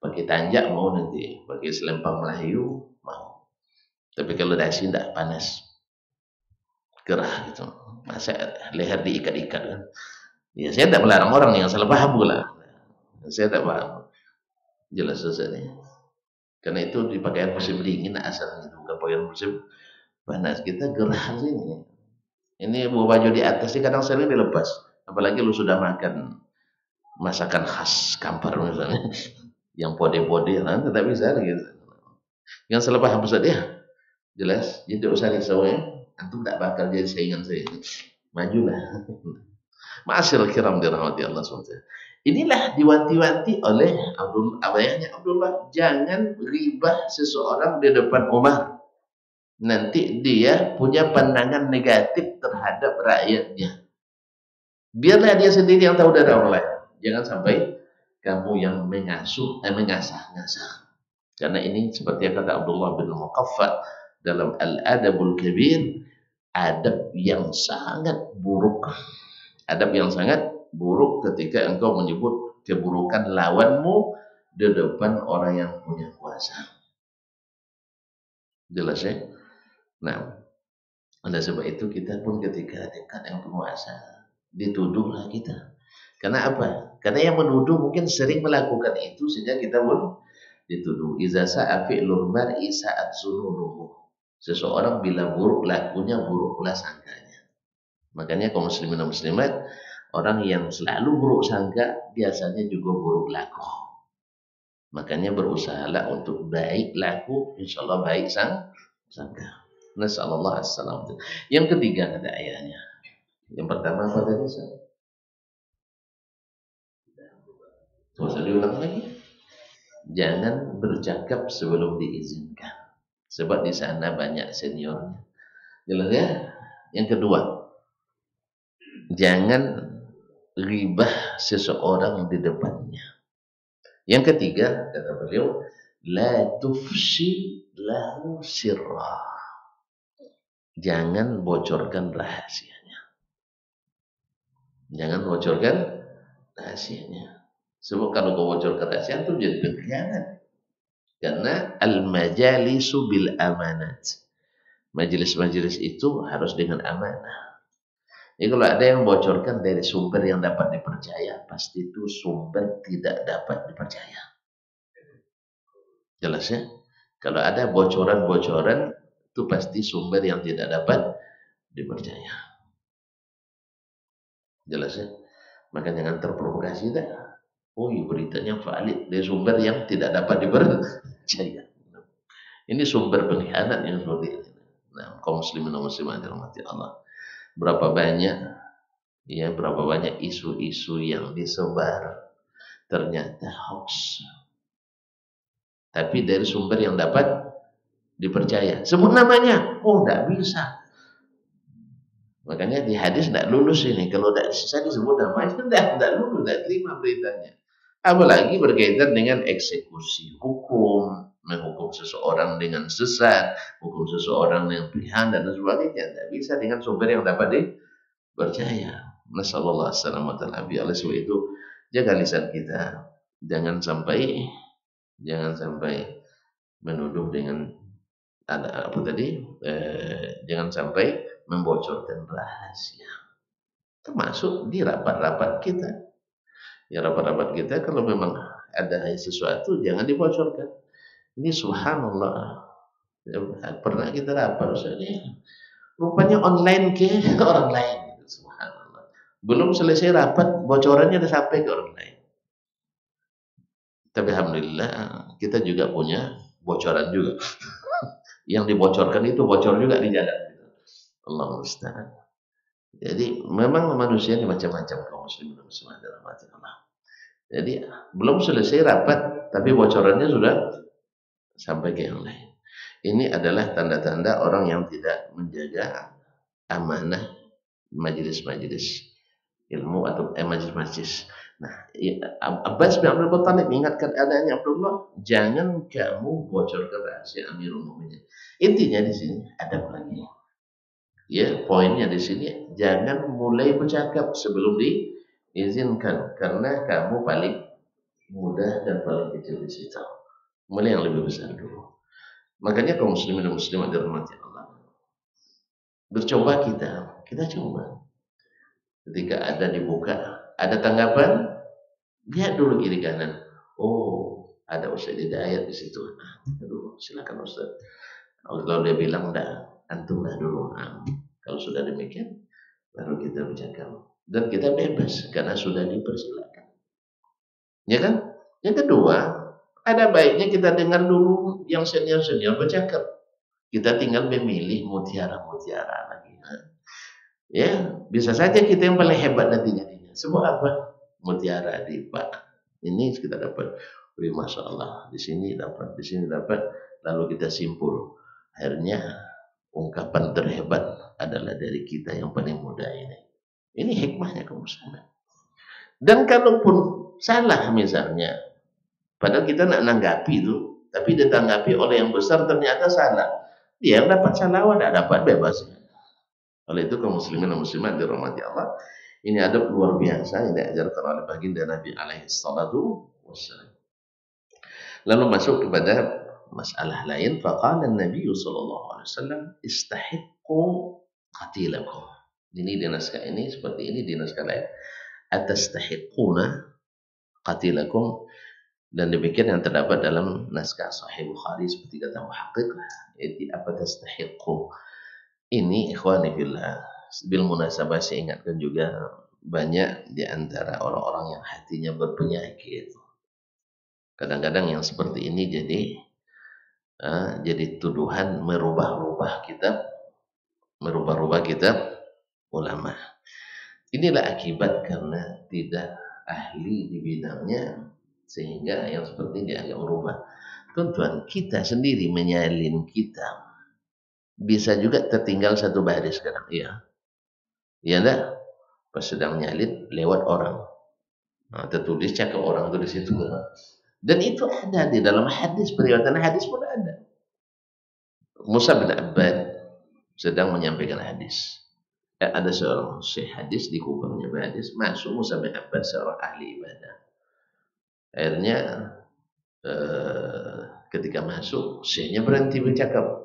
Pakai tanjak mau nanti, pakai selempang Melayu mau. Tapi kalau dasi tidak panas, gerah gitu. Masa leher diikat-ikat kan? Ya saya tidak melarang orang yang salah paham pula. Saya tidak paham. Jelas saja. Karena itu di pakaian musim dingin asalnya itu bukan pakaian musim panas. Kita gerah sini. Ini bawa baju di atas sih kadang sering dilepas. Apalagi lu sudah makan masakan khas Kampar misalnya, yang pode-pode, nanti tidak bisa gitu. Yang salah paham Ustaz ya. Jelas, jadi usah risau ya. Antum tidak bakal jadi saingan saya. Majulah. Ma'asyiral kiram dirahmati Allah SWT. Inilah diwanti-wanti oleh ayahnya Abdullah, jangan ribah seseorang di depan Umar. Nanti dia punya pandangan negatif terhadap rakyatnya. Biarlah dia sendiri yang tahu dari orang lain. Jangan sampai kamu yang mengasah-ngasah. Karena ini seperti yang kata Abdullah bin Muqaffa dalam Al-Adabul Kabir, adab yang sangat buruk. Adab yang sangat buruk ketika engkau menyebut keburukan lawanmu di depan orang yang punya kuasa. Jelas ya? Nah, oleh sebab itu kita pun ketika dekat dengan penguasa dituduhlah kita. Karena apa? Karena yang menuduh mungkin sering melakukan itu sehingga kita pun dituduh. Iza sa'a fi'lul mar'i sa'at zununuhu. Seseorang bila buruk lakunya, buruk pula sangkanya. Makanya kaum muslimin dan muslimat, orang yang selalu buruk sangka biasanya juga buruk laku. Makanya berusahalah untuk baik laku, insyaallah baik sangka. Nasallallahu alaihi wasallam. Yang ketiga kata ayahnya. Yang pertama apa tadi? Coba diulang lagi. Jangan bercakap sebelum diizinkan. Sebab di sana banyak seniornya. Jelas ya? Yang kedua, jangan ribah seseorang di depannya. Yang ketiga, kata beliau, la tufshi lahu sirra. Jangan bocorkan rahasianya. Jangan bocorkan rahasianya. Sebab kalau kau bocorkan rahasia itu jadi pengkhianat. Karena al-majalisu bil amanat. Majelis-majelis itu harus dengan amanah. Jadi kalau ada yang bocorkan dari sumber yang dapat dipercaya, pasti itu sumber tidak dapat dipercaya. Jelas ya? Kalau ada bocoran-bocoran, itu pasti sumber yang tidak dapat dipercaya. Jelas ya? Maka jangan terprovokasi dah. Oh iya beritanya valid dari sumber yang tidak dapat dipercaya. Ini sumber pengkhianat yang seperti ini. Nah, kaum muslimin dan muslimat dirahmati Allah. Berapa banyak isu-isu yang disebar ternyata hoax. Tapi dari sumber yang dapat dipercaya. Sebut namanya. Oh, enggak bisa. Makanya di hadis tidak lulus ini. Kalau tidak saya disebut namanya, tidak lulus, tidak terima beritanya. Apalagi berkaitan dengan eksekusi hukum, menghukum seseorang dengan sesat, hukum seseorang dengan pilihan dan sebagainya. Tidak bisa dengan sumber yang dapat dipercaya. Nasallallahu alaihi wasallam. Oleh sebab itu, jaga lisan kita. Jangan sampai menuduh dengan ada apa tadi? Jangan sampai membocorkan rahasia. Termasuk di rapat-rapat kita. Ya rapat-rapat kita kalau memang ada sesuatu jangan dibocorkan. Ini subhanallah. Ya, pernah kita rapat ini rupanya online ke orang lain. Subhanallah. Belum selesai rapat bocorannya sudah sampai ke orang lain. Tapi alhamdulillah kita juga punya bocoran juga. Yang dibocorkan itu bocor juga di jalan. Allah musta'an. Jadi memang manusia ini macam-macam kaum muslimin dan muslimat dalam hati Allah. Jadi belum selesai rapat tapi bocorannya sudah sampai ke yang lain. Ini adalah tanda-tanda orang yang tidak menjaga amanah majelis-majelis ilmu atau majelis-majelis. Nah, Abbas bin Abdul Muttalib mengingatkan adanya Abdullah, jangan kamu bocorkan rahasia Amirul Mukminin. Intinya di sini ada lagi. Ya, poinnya di sini jangan mulai bercakap sebelum diizinkan karena kamu paling muda dan paling kecil di situ. Mulai yang lebih besar dulu. Makanya kaum muslimin dan muslimat dirahmati Allah. Bercoba kita coba. Ketika ada dibuka, ada tanggapan, lihat dulu kiri kanan. Oh, ada Ustaz Hidayat di situ. Aduh, silakan Ustaz. Kalau dia bilang enggak, antumlah dulu. Kalau sudah demikian, baru kita bercakap. Dan kita bebas karena sudah dipersilakan. Ya kan? Yang kedua, ada baiknya kita dengar dulu yang senior-senior bercakap. Kita tinggal memilih mutiara-mutiara lagi. Ya, bisa saja kita yang paling hebat nantinya. Semua apa? Mutiara di Pak. Ini kita dapat. Wih, Masya Allah. Di sini dapat, di sini dapat. Lalu kita simpul. Akhirnya ungkapan terhebat adalah dari kita yang paling muda ini. Ini hikmahnya kaum muslimin. Dan kalaupun salah misalnya, padahal kita nak nanggapi itu, tapi ditanggapi oleh yang besar ternyata salah. Dia yang dapat salawat, tidak dapat bebas. Oleh itu kaum muslimin dan muslimat dirahmati Allah, ini adab luar biasa yang diajarkan oleh baginda Nabi alaihi salatu wassalam. Lalu masuk kepada masalah lain, faqala Nabi sallallahu alaihi wasallam istahiqqu qatilakum. Ini di naskah ini seperti ini di naskah lain. Atastahiqquna qatilakum, dan demikian yang terdapat dalam naskah Sahih Bukhari seperti kata muhaqqiq, yaitu apa tastahiqqu. Ini ikhwani fillah, bil munasabah saya ingatkan juga banyak di antara orang-orang yang hatinya berpenyakit. Kadang-kadang yang seperti ini jadi tuduhan merubah-rubah kitab ulama. Inilah akibat karena tidak ahli di bidangnya sehingga yang seperti ini agak merubah. Tuan-tuan, kita sendiri menyalin kitab bisa juga tertinggal satu baris kadang, iya. Iya enggak? Pas sedang nyalin lewat orang. Nah, tertulis cakap orang itu di situ. Dan itu ada di dalam hadis, periwayatan hadis pun ada. Musa bin Abbad sedang menyampaikan hadis. Ada seorang syekh hadis di kubahnya hadis, masuk Musa bin Abbad seorang ahli ibadah. Akhirnya ketika masuk, syekhnya berhenti bercakap.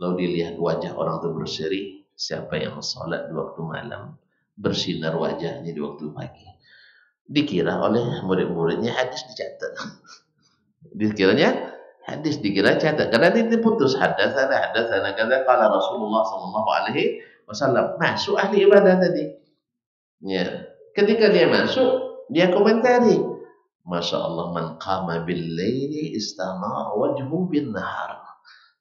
Lalu dilihat wajah orang itu berseri, siapa yang sholat di waktu malam, bersinar wajahnya di waktu pagi. Dikira oleh murid-muridnya hadis dicatat. Dikiranya hadis dikira catat. Karena dia putus hadatsana kata qala Rasulullah sallallahu alaihi wasallam. Masuk ahli ibadah tadi. Ya. Ketika dia masuk, dia komentari, Masya Allah, man qama bil laili istana wajhu bin nahar.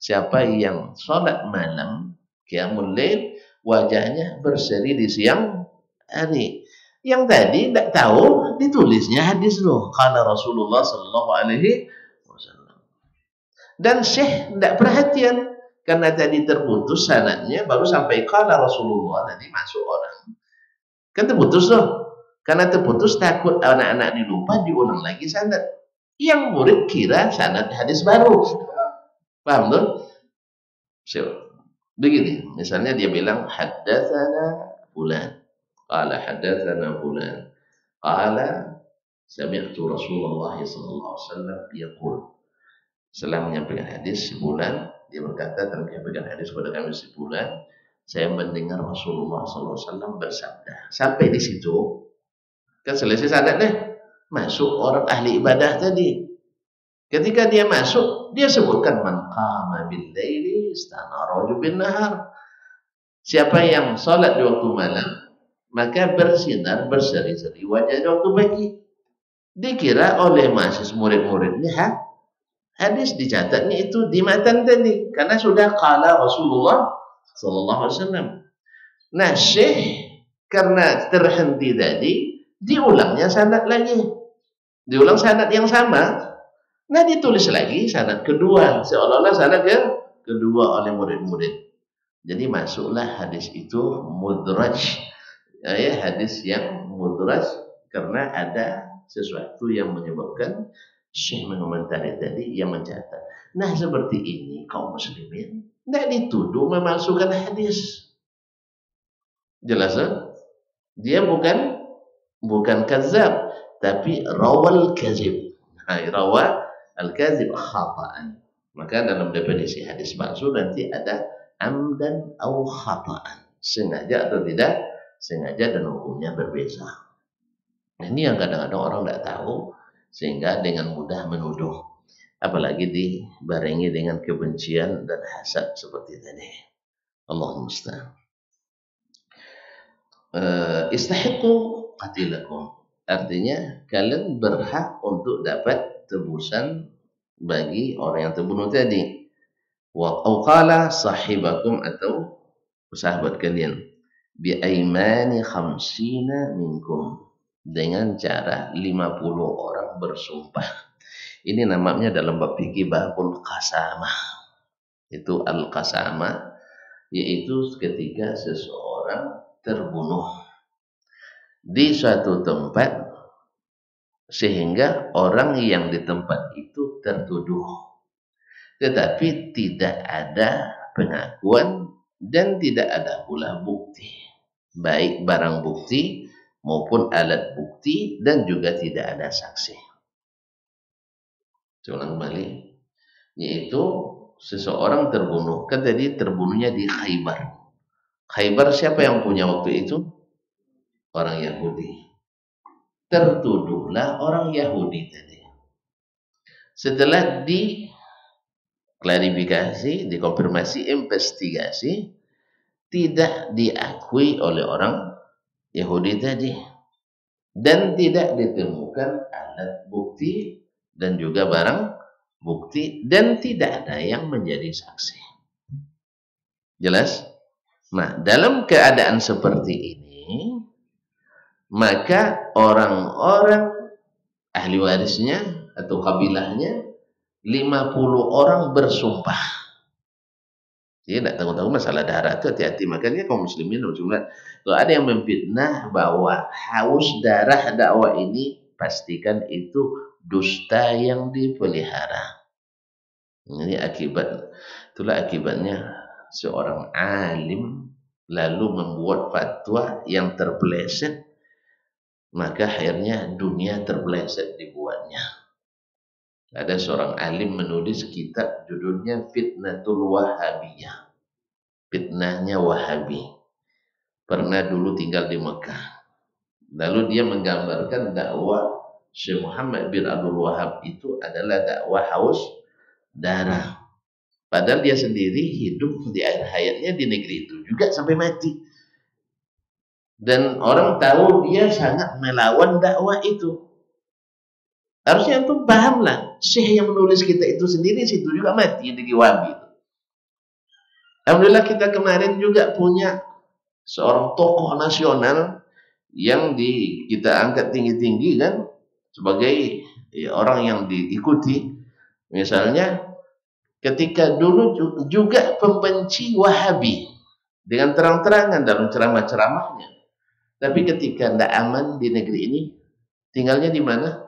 Siapa yang sholat malam, qiyamul lail, wajahnya berseri di siang hari. Yang tadi tidak tahu ditulisnya hadis loh. Qala Rasulullah sallallahu alaihi wasallam. Dan Syekh tidak perhatian. karena tadi terputus sanadnya, baru sampai qala Rasulullah, tadi masuk orang. Kan terputus tuh. Karena terputus takut anak-anak dilupa, diulang lagi sanad. Yang murid kira sanad hadis baru. Paham tuh? Begini, misalnya dia bilang haddatsana fulan. Qala haddatsana fulan. Qala sami'tu Rasulullah sallallahu alaihi wasallam yaqul. Setelah menyampaikan hadis sebulan, dia berkata telah menyampaikan hadis kepada kami sebulan, saya mendengar Rasulullah sallallahu alaihi wasallam bersabda. Sampai di situ kan selesai sanadnya. Masuk orang ahli ibadah tadi. Ketika dia masuk, dia sebutkan man qama bil laili istanara bin nahar. Siapa yang salat di waktu malam, maka bersinar berseri-seri wajahnya waktu pagi. Dikira oleh mahasiswa murid-muridnya hadis dicatatnya itu di matan tadi karena sudah qala Rasulullah sallallahu alaihi wasallam. Nah, Syekh karena terhenti tadi, diulangnya sanad lagi. Diulang sanad yang sama. Nah, ditulis lagi sanad kedua, seolah-olah sanad yang kedua oleh murid-murid. Jadi masuklah hadis itu mudraj, ya, hadis yang mudraj karena ada sesuatu yang menyebabkan Syekh mengomentari tadi yang mencatat. Nah, seperti ini kaum muslimin tidak dituduh memalsukan hadis. Jelas kan? Dia bukan kazab, tapi rawal kazib. Rawa al-kazib khata'an. Maka dalam definisi hadis palsu nanti ada amdan au khata'an. Sengaja atau tidak sengaja, dan hukumnya berbeza. Nah, ini yang kadang-kadang orang tidak tahu, sehingga dengan mudah menuduh. Apalagi dibarengi dengan kebencian dan hasad seperti tadi. Allahumma musta'an. Istahiqu qatilakum. Artinya kalian berhak untuk dapat tebusan bagi orang yang terbunuh tadi. Wa qala sahibakum, atau sahabat kalian, bi aimani khamsina minkum, dengan cara 50 orang bersumpah. Ini namanya dalam bab fikih babul qasamah. Itu al-qasamah, yaitu ketika seseorang terbunuh di suatu tempat sehingga orang yang di tempat itu tertuduh, tetapi tidak ada pengakuan dan tidak ada pula bukti, baik barang bukti maupun alat bukti, dan juga tidak ada saksi. Saya ulang kembali, yaitu seseorang terbunuh, kan tadi terbunuhnya di Khaybar. Khaybar siapa yang punya waktu itu? Orang Yahudi. Tertuduhlah orang Yahudi tadi. Setelah diklarifikasi, dikonfirmasi, investigasi, tidak diakui oleh orang Yahudi tadi, dan tidak ditemukan alat bukti dan juga barang bukti, dan tidak ada yang menjadi saksi. Jelas? Nah, dalam keadaan seperti ini, maka orang-orang ahli warisnya atau kabilahnya 50 orang bersumpah. Dia tidak tahu-tahu masalah darah itu, hati-hati. Makanya kaum muslimin, kalau ada yang memfitnah bahwa haus darah dakwah ini, pastikan itu dusta yang dipelihara. Ini itulah akibatnya seorang alim lalu membuat fatwa yang terpeleset, maka akhirnya dunia terpeleset dibuatnya. Ada seorang alim menulis kitab judulnya Fitnatul Wahabiyah, fitnahnya Wahabi. Pernah dulu tinggal di Mekah. Lalu dia menggambarkan dakwah Syekh Muhammad bin Abdul Wahab itu adalah dakwah haus darah. Padahal dia sendiri hidup di akhir hayatnya di negeri itu juga sampai mati. Dan orang tahu dia sangat melawan dakwah itu. Harusnya itu pahamlah. Syekh yang menulis kita itu sendiri situ juga mati di Wahabi itu. Alhamdulillah kita kemarin juga punya seorang tokoh nasional yang kita angkat tinggi-tinggi kan sebagai orang yang diikuti. Misalnya Ketika dulu juga pembenci Wahabi dengan terang-terangan dalam ceramah-ceramahnya. Tapi ketika tidak aman di negeri ini, tinggalnya di mana?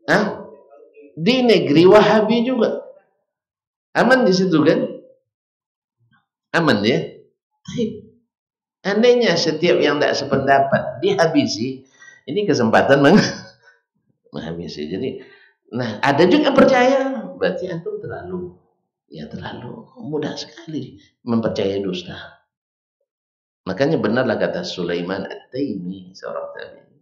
Hah? Di negeri Wahabi juga. Aman di situ kan? Aman ya? Andainya setiap yang tidak sependapat dihabisi, ini kesempatan menghabisi. Jadi, nah ada juga percaya, berarti antum terlalu mudah sekali mempercayai dusta. Makanya benarlah kata Sulaiman At-Taimi, seorang tabi'in.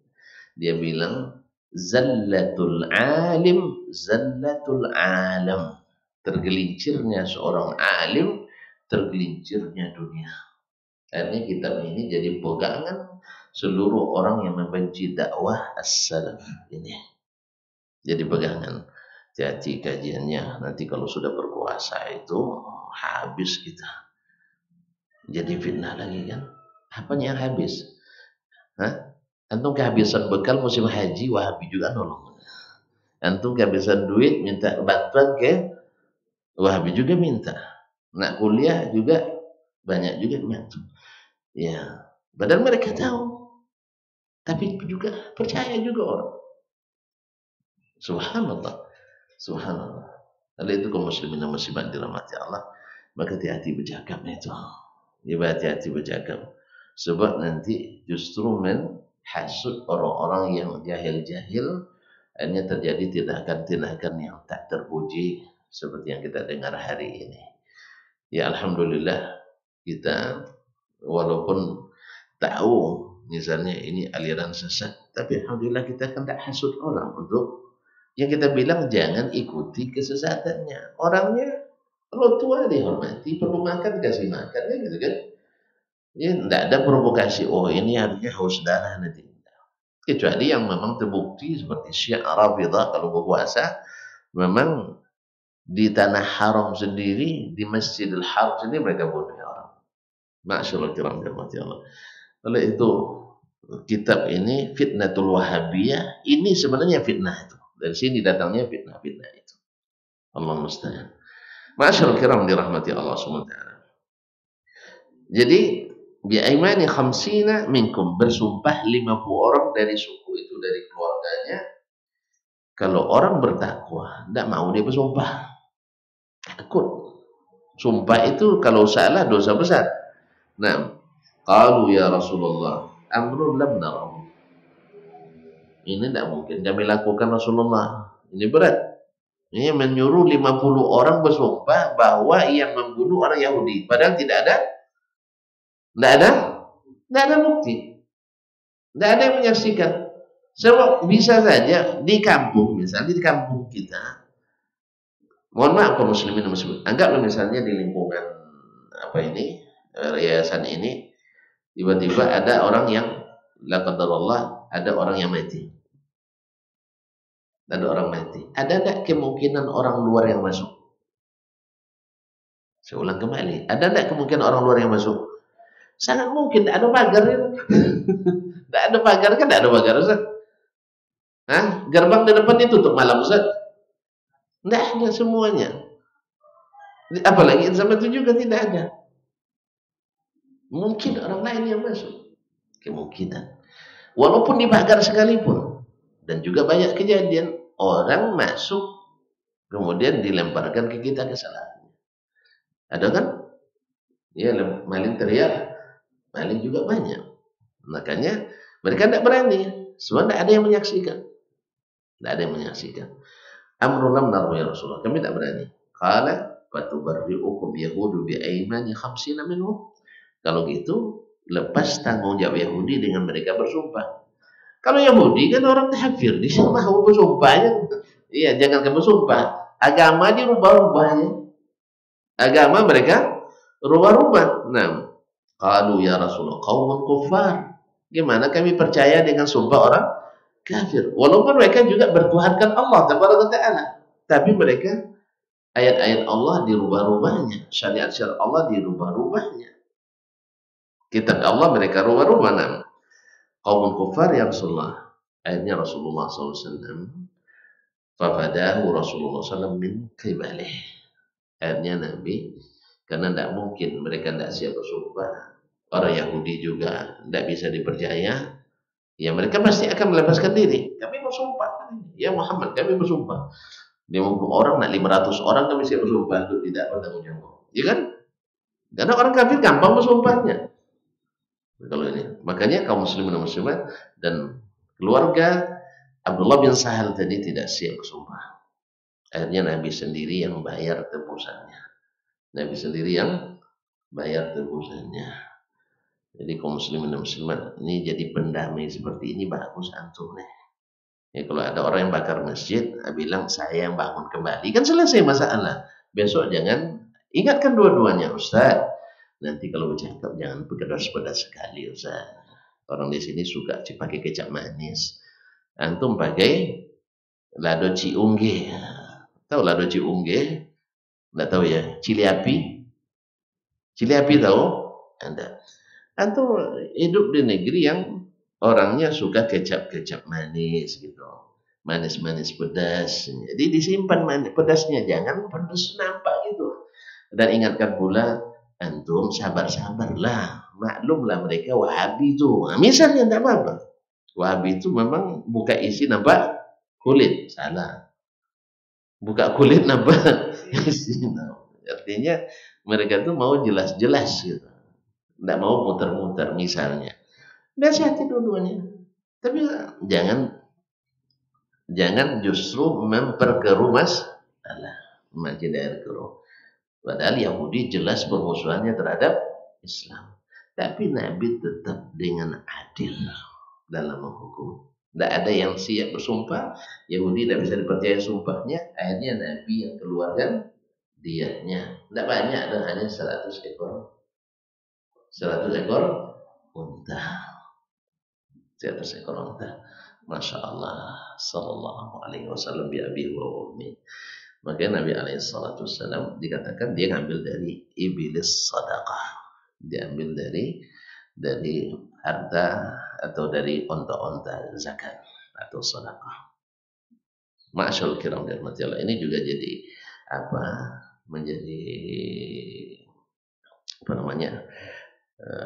Dia bilang, zallatul alim, zallatul alam. Tergelincirnya seorang alim, tergelincirnya dunia. Akhirnya kitab ini jadi pegangan seluruh orang yang membenci dakwah as-salaf ini. Jadi pegangan. Hati-hati kajiannya. Nanti kalau sudah berkuasa itu habis kita. Jadi fitnah lagi kan. Apanya yang habis? Hah? Antum kehabisan bekal musim haji, Wahabi juga nolong. Antum kehabisan duit, minta bantuan ke Wahabi juga minta. Nak kuliah juga banyak juga bantu. Ya, padahal mereka tahu. Tapi juga percaya juga orang. Subhanallah. Subhanallah. Kalau itu kaum muslimin dan muslimat dirahmati Allah, maka hati-hati bercakap itu. Ya, hati-hati bercakap. Sebab nanti justru menghasut orang-orang yang jahil-jahil, hanya terjadi tindakan-tindakan yang tak terpuji seperti yang kita dengar hari ini. Ya alhamdulillah kita walaupun tahu misalnya ini aliran sesat, tapi alhamdulillah kita kan tak hasut orang untuk yang kita bilang jangan ikuti kesesatannya. Orangnya kalau tua dihormati, perlu makan kasih makan kan gitu kan. Ya tidak ada provokasi, oh ini harusnya haus darah nanti. Kecuali yang memang terbukti seperti Syiah Rafidah kalau berkuasa memang di tanah haram sendiri, di Masjidil Haram sendiri mereka bunuh orang. Masyaallah kiram dirahmati Allah. Oleh itu kitab ini Fitnatul Wahabiyah ini sebenarnya fitnah itu. Dari sini datangnya fitnah-fitnah itu. Allah musta'an. Masyaallah kiram dirahmati Allah SWT. Jadi bi'aimani khamsina minkum, bersumpah 50 orang dari suku itu, dari keluarganya. Kalau orang bertakwa tidak mau dia bersumpah, takut. Sumpah itu kalau salah dosa besar. Nah, qalu ya Rasulullah amrun lam narahu. Ini tidak mungkin kami lakukan Rasulullah. Ini berat. Ini menyuruh 50 orang bersumpah bahwa ia membunuh orang Yahudi. Padahal tidak ada bukti. Tidak ada yang menyaksikan. Sebab bisa saja di kampung, misalnya di kampung kita, mohon maaf kaum muslimin dan muslimat, anggaplah misalnya di lingkungan yayasan ini, tiba-tiba ada orang yang la qadarullah, ada orang yang mati. Ada orang mati. Ada tidak kemungkinan orang luar yang masuk? Saya ulang kembali. Ada tidak kemungkinan orang luar yang masuk? Sangat mungkin. Tidak ada pagar. Tidak ada pagar kan? Tidak ada pagar, Ustaz. Hah? Gerbang di depan ditutup malam, Ustaz? Tidak ada semuanya. Apalagi sama itu juga tidak ada. Mungkin orang lain yang masuk. Kemungkinan. Walaupun di pagar sekalipun. Dan juga banyak kejadian orang masuk kemudian dilemparkan ke kita kesalahannya. Ada kan? Ya, maling teriak, maling juga banyak. Makanya mereka tidak berani. Sebab tidak ada yang menyaksikan. Tidak ada yang menyaksikan. Amrun lam naru ya Rasulullah. Kami tidak berani. Qala fatubarri'ukum yahudu bi'aimani khamsina minhum. Kalau gitu, lepas tanggung jawab Yahudi dengan mereka bersumpah. Kalau Yahudi kan orang kafir, dia mau bersumpahnya. Iya, jangan kamu bersumpah. Agama dirubah-rubahnya. Agama mereka rubah-rubah. Nah, qalu ya Rasulullah qaumun kuffar. Gimana kami percaya dengan sumpah orang kafir? Walaupun mereka juga bertuhankan Allah tabaraka taala, tapi mereka ayat-ayat Allah dirubah-rubahnya, syariat-syariat Allah dirubah-rubahnya. Kitab Allah mereka rubah-rubah. Nah, qaumun kuffar ya Rasulullah. Akhirnya Rasulullah SAW Fafadahu Rasulullah SAW min qibalih. Akhirnya Nabi, karena tidak mungkin mereka tidak siap bersumpah, orang Yahudi juga tidak bisa dipercaya, ya mereka pasti akan melepaskan diri. Kami bersumpah, ya Muhammad, kami bersumpah. 50 orang, nak 500 orang kami siap bersumpah untuk tidak bertanggung jawab. Ya kan? Karena orang kafir gampang bersumpahnya. Kalau ini, makanya kaum muslimin dan muslimat dan keluarga Abdullah bin Sahal tadi tidak siap bersumpah. Akhirnya Nabi sendiri yang bayar tebusannya. Nabi sendiri yang bayar tebusannya. Jadi kaum muslimin dan muslimat ini jadi pendamai seperti ini bagus antum nih. Ya, kalau ada orang yang bakar masjid, bilang saya yang bangun kembali, kan selesai masalah. Besok jangan ingatkan dua-duanya, Ustaz. Nanti kalau bercakap jangan pedas-pedas sekali, Ustaz. Orang di sini suka pakai kecap manis. Antum pakai lado ciungge. Tahu lado ciungge? Enggak tahu ya? Cili api? Cili api tahu? Anda. Antum hidup di negeri yang orangnya suka kecap-kecap manis gitu. Manis-manis pedas. Jadi disimpan manis pedasnya, jangan pedas nampak gitu. Dan ingatkan pula, antum sabar-sabarlah. Maklumlah mereka Wahabi itu. Nah, misalnya tidak apa-apa. Wahabi itu memang buka isi nampak kulit. Salah. Buka kulit nampak isi. Artinya mereka itu mau jelas-jelas gitu. Tidak mau muter-muter misalnya. Nasihati dua-duanya. Tapi jangan justru memperkeruh masalah. Makin daerah keruh. Padahal Yahudi jelas permusuhannya terhadap Islam. Tapi Nabi tetap dengan adil dalam menghukum. Tidak ada yang siap bersumpah. Yahudi tidak bisa dipercaya sumpahnya. Akhirnya Nabi yang keluarkan diatnya. Tidak banyak, hanya 100 ekor. 100 ekor unta. 100 ekor unta. Masya Allah. Sallallahu alaihi wasallam bi abi wa ummi. Maka Nabi alaihi salatu wasallam dikatakan dia ngambil dari ibilis sadaqah. Diambil dari harta atau dari onta-onta zakat atau sedekah. Ma'asyarul kiram dirahmati Allah, ini juga jadi menjadi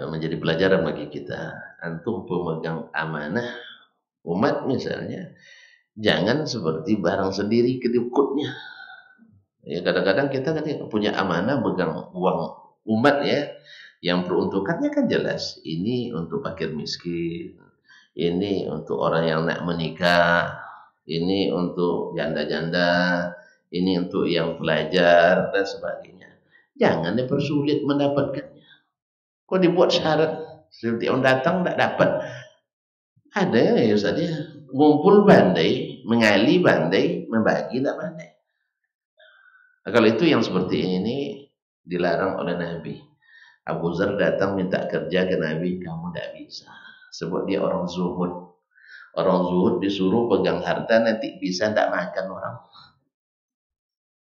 menjadi pelajaran bagi kita. Antum pemegang amanah umat misalnya, jangan seperti barang sendiri kedukutnya. Ya kadang-kadang kita kan punya amanah pegang uang umat ya, yang peruntukannya kan jelas. Ini untuk fakir miskin, ini untuk orang yang nak menikah, ini untuk janda-janda, ini untuk yang pelajar dan sebagainya. Jangan dipersulit mendapatkannya. Kok dibuat syarat seperti orang datang tidak dapat? Ada ya Ustaz ya, ngumpul bandai, mengali bandai, membagi tidak bandai. Nah, kalau itu yang seperti ini dilarang oleh Nabi. Abu Dzar datang minta kerja ke Nabi, kamu tidak bisa. Sebab dia orang zuhud. Orang zuhud disuruh pegang harta nanti bisa tidak makan orang.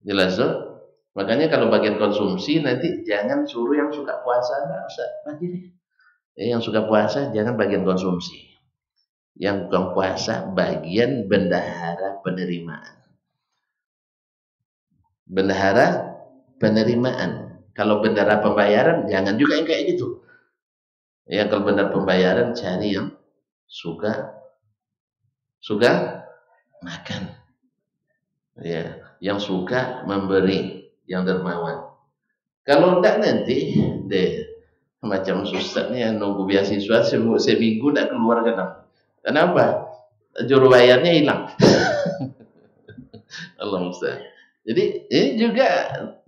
Jelas tuh? Makanya kalau bagian konsumsi nanti jangan suruh yang suka puasa, enggak usah bagi. Yang suka puasa jangan bagian konsumsi. Yang bukan puasa bagian bendahara penerimaan. Bendahara penerimaan. Kalau bendahara pembayaran jangan juga yang kayak gitu. Ya kalau bendahara pembayaran cari yang suka makan. Ya, yang suka memberi, yang dermawan. Kalau enggak nanti deh macam Ustaznya nunggu beasiswa seminggu enggak keluar kan. Kenapa? Juru bayarnya hilang. Allah Ustaz. Jadi ini juga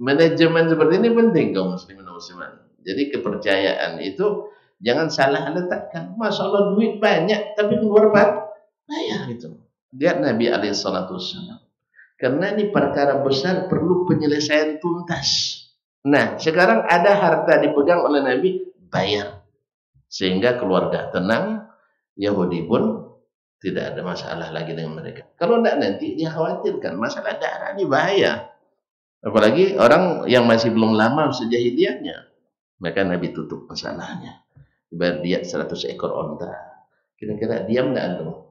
manajemen seperti ini penting kaum muslimin dan muslimat. Jadi kepercayaan itu jangan salah letakkan. Masya Allah duit banyak tapi keluar bayar gitu. Lihat Nabi alaihi salatu wassalam. Karena ini perkara besar perlu penyelesaian tuntas. Nah sekarang ada harta dipegang oleh Nabi, bayar. Sehingga keluarga tenang, Yahudi pun tidak ada masalah lagi dengan mereka. Kalau tidak nanti dia khawatirkan masalah darah ini bahaya. Apalagi orang yang masih belum lama sejahiliyahnya. Maka Nabi tutup masalahnya. Bayar dia 100 ekor onta. Kira-kira diam nggak antum?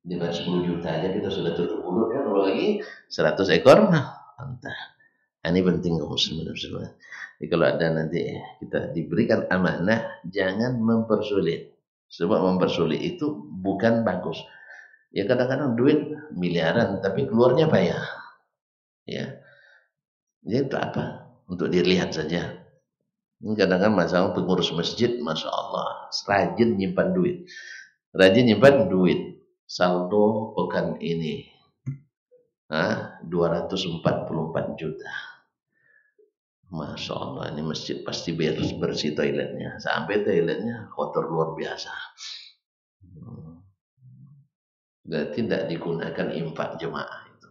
Dengan 10 juta aja kita sudah tutup mulut ya, kalau lagi 100 ekor, nah, entah. Ini penting kaum muslimin muslimat. Jadi kalau ada nanti kita diberikan amanah, jangan mempersulit. Sebab mempersulit itu bukan bagus. Ya kadang-kadang duit miliaran tapi keluarnya payah. Ya, jadi itu apa? Untuk dilihat saja. Ini kadang-kadang masalah pengurus masjid, masya Allah, rajin nyimpan duit. Rajin nyimpan duit. Saldo pekan ini, 244 juta. Masya Allah, ini masjid pasti bersih toiletnya. Sampai toiletnya kotor luar biasa. Berarti tidak digunakan infak jemaah itu.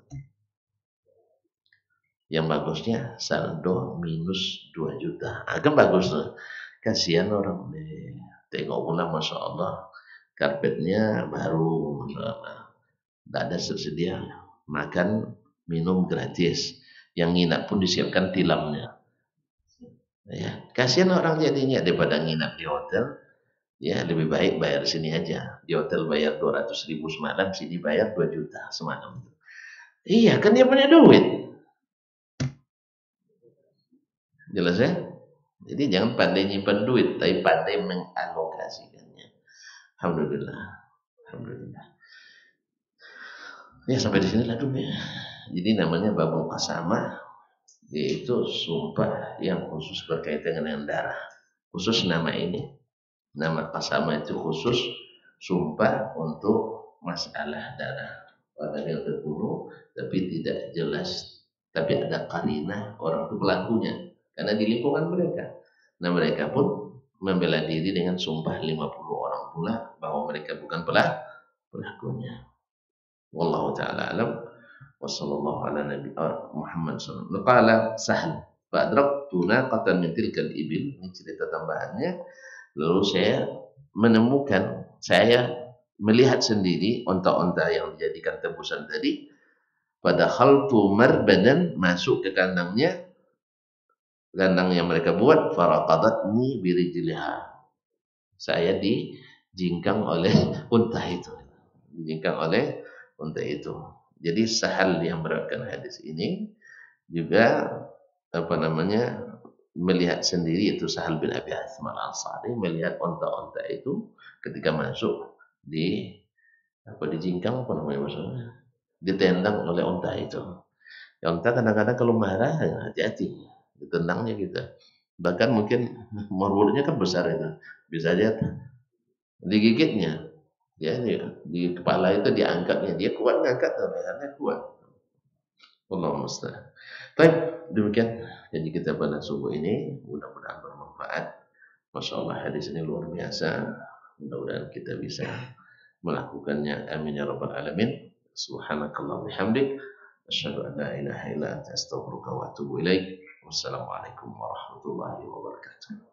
Yang bagusnya saldo minus 2 juta. Kan bagus tuh. Kasihan orang nih. Tengok pula Masya Allah. Karpetnya baru. Tidak ada tersedia. Makan, minum gratis. Yang nginap pun disiapkan tilamnya. Ya, kasihan orang jadinya daripada nginap di hotel. Ya, lebih baik bayar sini aja. Di hotel bayar 200.000 semalam, sini bayar 2 juta semalam. Iya, kan dia punya duit. Jelas ya? Jadi jangan pandai nyimpan duit, tapi pandai mengalokasikannya. Alhamdulillah. Alhamdulillah. Ya, sampai di sinilah dulu ya. Jadi namanya babul qasamah, yaitu sumpah yang khusus berkaitan dengan darah. Khusus nama ini. Nama qasamah itu khusus sumpah untuk masalah darah. Orang yang terbunuh tapi tidak jelas, tapi ada karinah orang itu pelakunya karena di lingkungan mereka. Nah mereka pun membela diri dengan sumpah 50 orang pula bahwa mereka bukan pelakunya. Wallahu taala alam. Wassallallahu ala nabi Muhammad sallallahu alaihi wasallam. Qala Sahl fa'adraktu naqatan min tilkal ibil. Ini cerita tambahannya. Lalu saya melihat sendiri onta-onta yang dijadikan tebusan tadi. Pada khaltu marbadan, masuk ke kandang yang mereka buat. Faraqadatni birijliha. Saya dijingkang oleh unta itu. Dijingkang oleh unta itu. Jadi Sahal yang meriwayatkan hadis ini juga melihat sendiri, itu Sahal bin Abi Hatham al-Ansari melihat onta-onta itu ketika masuk dijingkang maksudnya ditendang oleh onta itu. Ya, onta kadang-kadang kalau marah hati-hati ditendangnya kita. Bahkan mungkin morwurnya kan besar itu, bisa aja digigitnya. Ya, di kepala itu diangkatnya, dia kuat ngangkat, lehernya kuat. Allah musta'an. Baik, demikian jadi kita pada subuh ini mudah-mudahan bermanfaat. Masya Allah hadis ini luar biasa. Mudah-mudahan kita bisa melakukannya. Amin ya rabbal alamin. Subhanakallah bihamdik. Asyhadu an la ilaha illa anta astaghfiruka wa atubu ilaik. Wassalamualaikum warahmatullahi wabarakatuh.